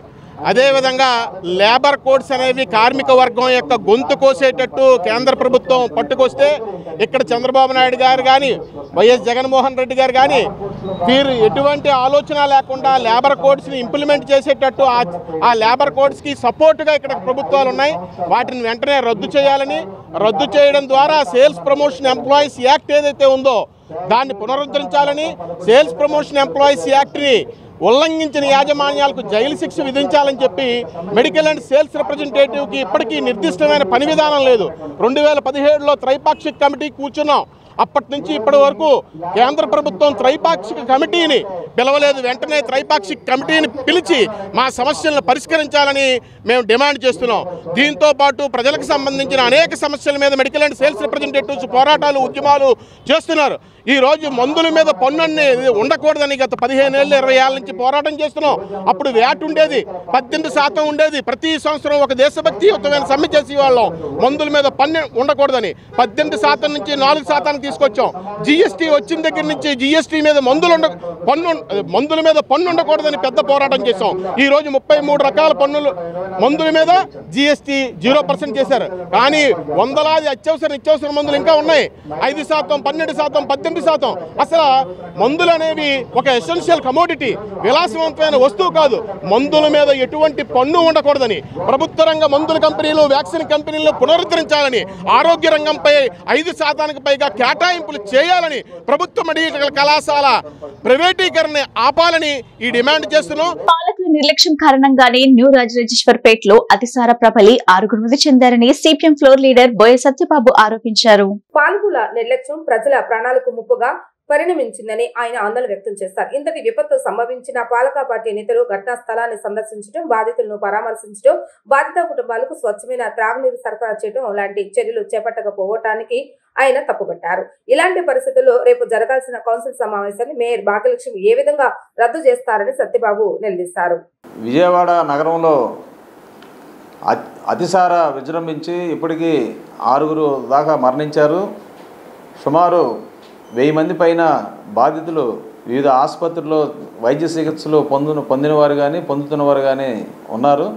అదేవిధంగా లేబర్ కోడ్స్ అనేవి కార్మిక వర్గం యొక్క గొంతు కోసేటట్టు కేంద్ర ప్రభుత్వం పట్టుకొస్తే ఇక్కడ చంద్రబాబు నాయుడు గారు కానీ వైఎస్ జగన్మోహన్ రెడ్డి గారు కానీ వీరు ఎటువంటి ఆలోచన లేకుండా లేబర్ కోడ్స్ని ఇంప్లిమెంట్ చేసేటట్టు ఆ లేబర్ కోడ్స్కి సపోర్టుగా ఇక్కడ ప్రభుత్వాలు ఉన్నాయి. వాటిని వెంటనే రద్దు చేయాలని, రద్దు చేయడం ద్వారా సేల్స్ ప్రమోషన్ ఎంప్లాయీస్ యాక్ట్ ఏదైతే ఉందో దాన్ని పునరుద్ధరించాలని, సేల్స్ ప్రమోషన్ ఎంప్లాయీస్ యాక్ట్ని ఉల్లంఘించిన యాజమాన్యాలకు జైలు శిక్ష విధించాలని చెప్పి మెడికల్ అండ్ సేల్స్ రిప్రజెంటేటివ్కి ఇప్పటికీ నిర్దిష్టమైన పని విధానం లేదు. 2017లో త్రైపాక్షిక కమిటీ కూర్చున్నాం. అప్పటి నుంచి ఇప్పటి వరకు కేంద్ర ప్రభుత్వం త్రైపాక్షిక కమిటీని పిలవలేదు. వెంటనే త్రైపాక్షిక కమిటీని పిలిచి మా సమస్యలను పరిష్కరించాలని మేము డిమాండ్ చేస్తున్నాం. దీంతో పాటు ప్రజలకు సంబంధించిన అనేక సమస్యల మీద మెడికల్ అండ్ సేల్స్ రిప్రజెంటేటివ్స్ పోరాటాలు, ఉద్యమాలు చేస్తున్నారు. ఈరోజు మందుల మీద పన్ను అనేది ఉండకూడదని గత 15 ఏళ్ళు 20 ఏళ్ళ నుంచి నుంచి పోరాటం చేస్తున్నాం. అప్పుడు వ్యాట్ ఉండేది, 18% ఉండేది. ప్రతి సంవత్సరం ఒక దేశభక్తియుతమైన సమ్మె చేసేవాళ్ళం. మందుల మీద పన్ను ఉండకూడదని 18% నుంచి 4% తీసుకొచ్చాం. జిఎస్టీ వచ్చిన దగ్గర నుంచి జిఎస్టీ మీద మందుల మీద పన్ను ఉండకూడదని పెద్ద పోరాటం చేశాం. ఈ రోజు 33 రకాల పన్నులు మందుల మీద జిఎస్టీ 0% చేశారు. కానీ వందలాది నిత్యావసర మందులు ఇంకా ఉన్నాయి. 5%, 12%, 18%. అసలు మందులు అనేవి ఒక ఎసెన్షియల్ కమోడిటీ, విలాసవంతమైన వస్తువు కాదు. మందుల మీద ఎటువంటి పన్ను ఉండకూడదని, ప్రభుత్వ రంగ మందుల కంపెనీలు, వ్యాక్సిన్ కంపెనీలను పునరుద్ధరించాలని, ఆరోగ్య రంగంపై 5% పైగా కేటాయింపులు చేయాలని, ప్రభుత్వ మెడికల్ కళాశాల ప్రైవేటీకరణ ఆపాలని ఈ డిమాండ్ చేస్తున్నాం. పాలకుల నిర్లక్ష్యం కారణంగానే న్యూ రాజరాజేశ్వరపేటలో అతిసార ప్రబలి 6 మృతి చెందారని సిపిఎం ఫ్లోర్ లీడర్ బోయ సత్యబాబు ఆరోపించారు. పాలకుల నిర్లక్ష్యం ప్రజల ప్రాణాలకు ముప్పుగా పరిణమించిందని ఆయన ఆందోళన వ్యక్తం చేస్తారు. ఇంతటి విపత్తు సంభవించిన పాలక పార్టీ నేతలు ఘటనా స్థలాన్ని సందర్శించడం, బాధితులను పరామర్శించడం, బాధిత కుటుంబాలకు స్వచ్ఛమైన త్రాగునీరు సరఫరా చేయడం లాంటి చర్యలు చేపట్టకపోవటానికి ఆయన తప్పుపట్టారు. ఇలాంటి పరిస్థితుల్లో రేపు జరగాల్సిన కౌన్సిల్ సమావేశాన్ని మేయర్ భాగ్యలక్ష్మి ఏ విధంగా రద్దు చేస్తారని సత్యబాబు నిలదీశారు. విజయవాడ నగరంలో అతిసార విజృంభించి ఇప్పటికీ 6 దాకా మరణించారు. సుమారు 1000 మంది పైన బాధితులు వివిధ ఆసుపత్రుల్లో వైద్య చికిత్సలు పొందినవారు కానీ పొందుతున్నవారు కానీ ఉన్నారు.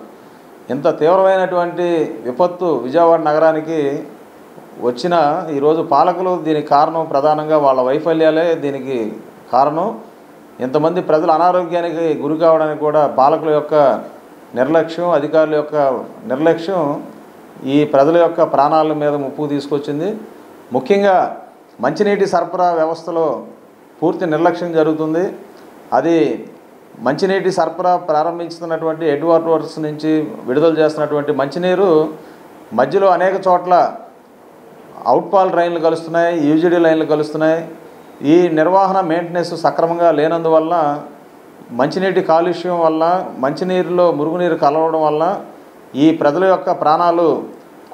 ఇంత తీవ్రమైనటువంటి విపత్తు విజయవాడ నగరానికి వచ్చిన ఈరోజు పాలకులు దీనికి కారణం ప్రధానంగా వాళ్ళ వైఫల్యాలే దీనికి కారణం. ఇంతమంది ప్రజలు అనారోగ్యానికి గురి కావడానికి కూడా పాలకుల యొక్క నిర్లక్ష్యం, అధికారుల యొక్క నిర్లక్ష్యం ఈ ప్రజల యొక్క ప్రాణాల మీద ముప్పు తీసుకొచ్చింది. ముఖ్యంగా మంచినీటి సరఫరా వ్యవస్థలో పూర్తి నిర్లక్ష్యం జరుగుతుంది. అది మంచినీటి సరఫరా ప్రారంభించుతున్నటువంటి హెడ్ వాటర్స్ నుంచి విడుదల చేస్తున్నటువంటి మంచినీరు మధ్యలో అనేక చోట్ల అవుట్ఫాల్ డ్రైన్లు కలుస్తున్నాయి, యూజీడీ లైన్లు కలుస్తున్నాయి. ఈ నిర్వహణ మెయింటెనెన్స్ సక్రమంగా లేనందువల్ల మంచినీటి కాలుష్యం వల్ల, మంచినీరులో మురుగునీరు కలవడం వల్ల ఈ ప్రజల యొక్క ప్రాణాలు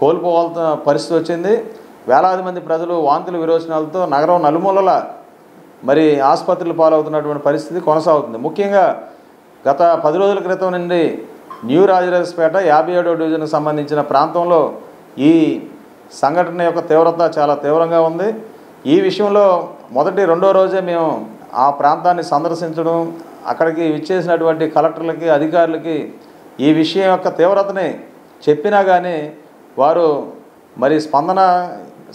కోల్పోవాల్సిన పరిస్థితి వచ్చింది. వేలాది మంది ప్రజలు వాంతులు విరోచనాలతో నగరం నలుమూలల మరి ఆసుపత్రులు పాలవుతున్నటువంటి పరిస్థితి కొనసాగుతుంది. ముఖ్యంగా గత 10 రోజుల క్రితం నుండి న్యూ రాజరాజపేట 57వ డివిజన్కి సంబంధించిన ప్రాంతంలో ఈ సంఘటన యొక్క తీవ్రత చాలా తీవ్రంగా ఉంది. ఈ విషయంలో మొదటి 2వ రోజే మేము ఆ ప్రాంతాన్ని సందర్శించడం, అక్కడికి విచ్చేసినటువంటి కలెక్టర్లకి, అధికారులకి ఈ విషయం యొక్క తీవ్రతని చెప్పినా కానీ వారు మరి స్పందన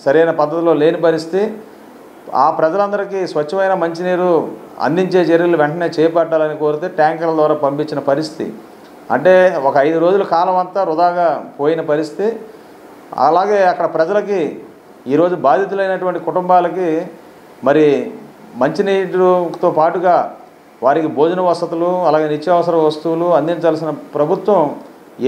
సరైన పద్ధతిలో లేని పరిస్థితి. ఆ ప్రజలందరికీ స్వచ్ఛమైన మంచినీరు అందించే చర్యలు వెంటనే చేపట్టాలని కోరితే ట్యాంకర్ల ద్వారా పంపించిన పరిస్థితి. అంటే ఒక 5 రోజుల కాలం అంతా వృధాగా పోయిన పరిస్థితి. అలాగే అక్కడ ప్రజలకి ఈరోజు బాధితులైనటువంటి కుటుంబాలకి మరి మంచినీటితో పాటుగా వారికి భోజన వసతులు, అలాగే నిత్యావసర వస్తువులు అందించాల్సిన ప్రభుత్వం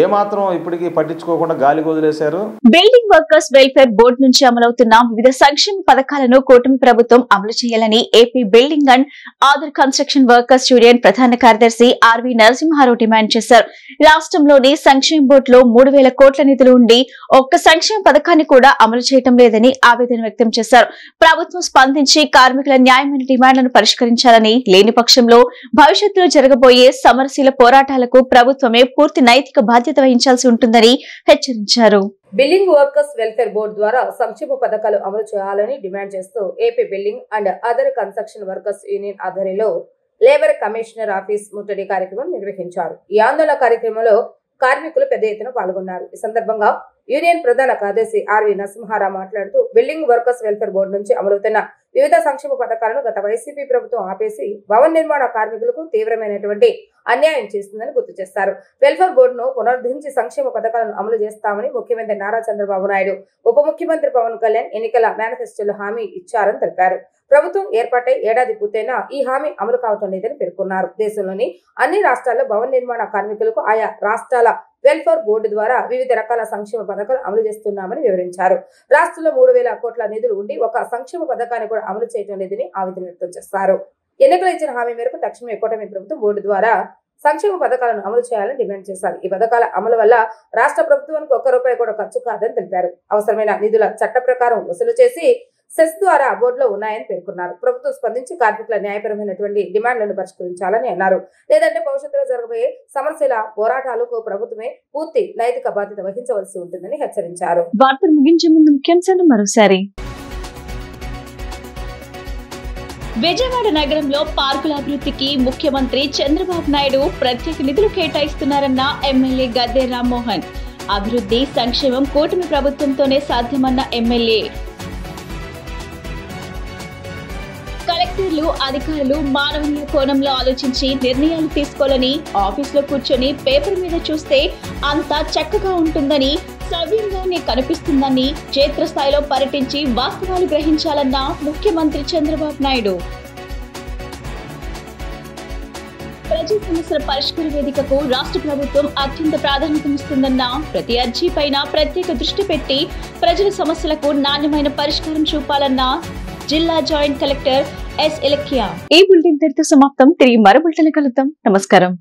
ఏమాత్రం ఇప్పటికీ పట్టించుకోకుండా గాలి వదిలేశారు. బిల్డింగ్ వర్కర్స్ వెల్ఫేర్ బోర్డు నుంచి అమలవుతున్న వివిధ సంక్షేమ పథకాలను కూటమి ప్రభుత్వం అమలు చేయాలని AP building and other construction workers union ప్రధాన కార్యదర్శి ఆర్వి నరసింహారావు డిమాండ్ చేశారు. రాష్ట్రంలోని సంక్షేమ బోర్డులో 3000 కోట్ల నిధులు ఉండి ఒక్క సంక్షేమ పథకాన్ని కూడా అమలు చేయడం లేదని ఆవేదన వ్యక్తం చేశారు. ప్రభుత్వం స్పందించి కార్మికుల న్యాయమైన డిమాండ్లను పరిష్కరించాలని, లేని పక్షంలో భవిష్యత్తులో జరగబోయే సమరశీల పోరాటాలకు ప్రభుత్వమే పూర్తి నైతిక బాధ్యత వహించాల్సి ఉంటుందని హెచ్చరించారు. బిల్డింగ్ వర్కర్స్ వెల్ఫేర్ బోర్డు ద్వారా సంక్షేమ పథకాలు అమలు చేయాలని డిమాండ్ చేస్తూ AP building and other construction workers union ఆధ్వర్యంలో లేబర్ కమిషనర్ ఆఫీస్ ముట్టడి కార్యక్రమం నిర్వహించారు. ఈ ఆందోళన కార్యక్రమంలో కార్మికులు పెద్ద ఎత్తున పాల్గొన్నారు. ఈ సందర్భంగా యూనియన్ ప్రధాన కార్యదర్శి ఆర్వి నరసింహారావు మాట్లాడుతూ బిల్డింగ్ వర్కర్స్ వెల్ఫేర్ బోర్డు నుంచి అమలవుతున్న వివిధ సంక్షేమ పథకాలను గత వైసీపీ ప్రభుత్వం ఆపేసి భవన నిర్మాణ కార్మికులకు తీవ్రమైనటువంటి అన్యాయం చేస్తుందని గుర్తు చేశారు. వెల్ఫేర్ బోర్డును పునరుద్ధరించి సంక్షేమ పథకాలను అమలు చేస్తామని ముఖ్యమంత్రి నారా చంద్రబాబు నాయుడు, ఉప ముఖ్యమంత్రి పవన్ కళ్యాణ్ ఎన్నికల మేనిఫెస్టోలో హామీ ఇచ్చారని తెలిపారు. ప్రభుత్వం ఏర్పాటై ఏడాది పూర్తయినా ఈ హామీ అమలు కావటం లేదని పేర్కొన్నారు. దేశంలోని అన్ని రాష్ట్రాల్లో భవన నిర్మాణ కార్మికులకు ఆయా రాష్ట్రాల వెల్ఫేర్ బోర్డు ద్వారా వివిధ రకాల సంక్షేమ పథకాలు అమలు చేస్తున్నామని వివరించారు. రాష్ట్రంలో 3000 కోట్ల నిధులు ఉండి ఒక సంక్షేమ పథకాన్ని కూడా అమలు చేయడం లేదని ఆవేదన వ్యక్తం చేశారు. ఎన్నికలు ఇచ్చిన హామీ మేరకు తక్షణమే కూటమి ప్రభుత్వం బోర్డు ద్వారా సంక్షేమ పథకాలను అమలు చేయాలని డిమాండ్ చేశారు. ఈ పథకాల అమలు వల్ల రాష్ట్ర ప్రభుత్వానికి 1 రూపాయి కూడా ఖర్చు కాదని తెలిపారు. అవసరమైన నిధుల చట్ట ప్రకారం వసూలు చేసి సెస్ ద్వారా బోర్డులో ఉన్నాయని పేర్కొన్నారు. ప్రభుత్వం స్పందించి కార్మికుల న్యాయపరమైనటువంటి డిమాండ్లను పరిష్కరించాలని అన్నారు. లేదంటే భవిష్యత్తులో జరగబోయే సమస్యల పోరాటాలకు ప్రభుత్వమే పూర్తి నైతిక బాధ్యత వహించవలసి ఉంటుందని హెచ్చరించారు. వార్తలు ముగించే ముందు ముఖ్యాంశాలు మరోసారి. విజయవాడ నగరంలో పార్కుల అభివృద్ధికి ముఖ్యమంత్రి చంద్రబాబు నాయుడు ప్రత్యేక నిధులు కేటాయిస్తున్నారన్న ఎమ్మెల్యే గద్దె రామ్మోహన్. అభివృద్ధి సంక్షేమం కూటమి ప్రభుత్వంతోనే సాధ్యమన్న ఎమ్మెల్యే. కలెక్టర్లు అధికారులు మానవీయ కోణంలో ఆలోచించి నిర్ణయాలు తీసుకోవాలని, ఆఫీసులో కూర్చొని పేపర్ మీద చూస్తే అంతా చక్కగా ఉంటుందని, సవ్యంగానే కనిపిస్తుందని క్షేత్రస్థాయిలో పర్యటించి వాస్తవాలు గ్రహించాలన్న ముఖ్యమంత్రి చంద్రబాబు నాయుడు. ప్రజా సమస్యల పరిష్కార వేదికకు రాష్ట్ర ప్రభుత్వం అత్యంత ప్రాధాన్యతనిస్తుందన్న ప్రతి అర్జీపైన ప్రత్యేక దృష్టి పెట్టి ప్రజల సమస్యలకు నాణ్యమైన పరిష్కారం చూపాలన్న జిల్లా జాయింట్ కలెక్టర్ ఎస్ ఇలఖ్యా. ఈ బులెటిన్ ఇంతటితో సమాప్తం. తిరిగి మరో బులెటిన్ కలుద్దాం. నమస్కారం.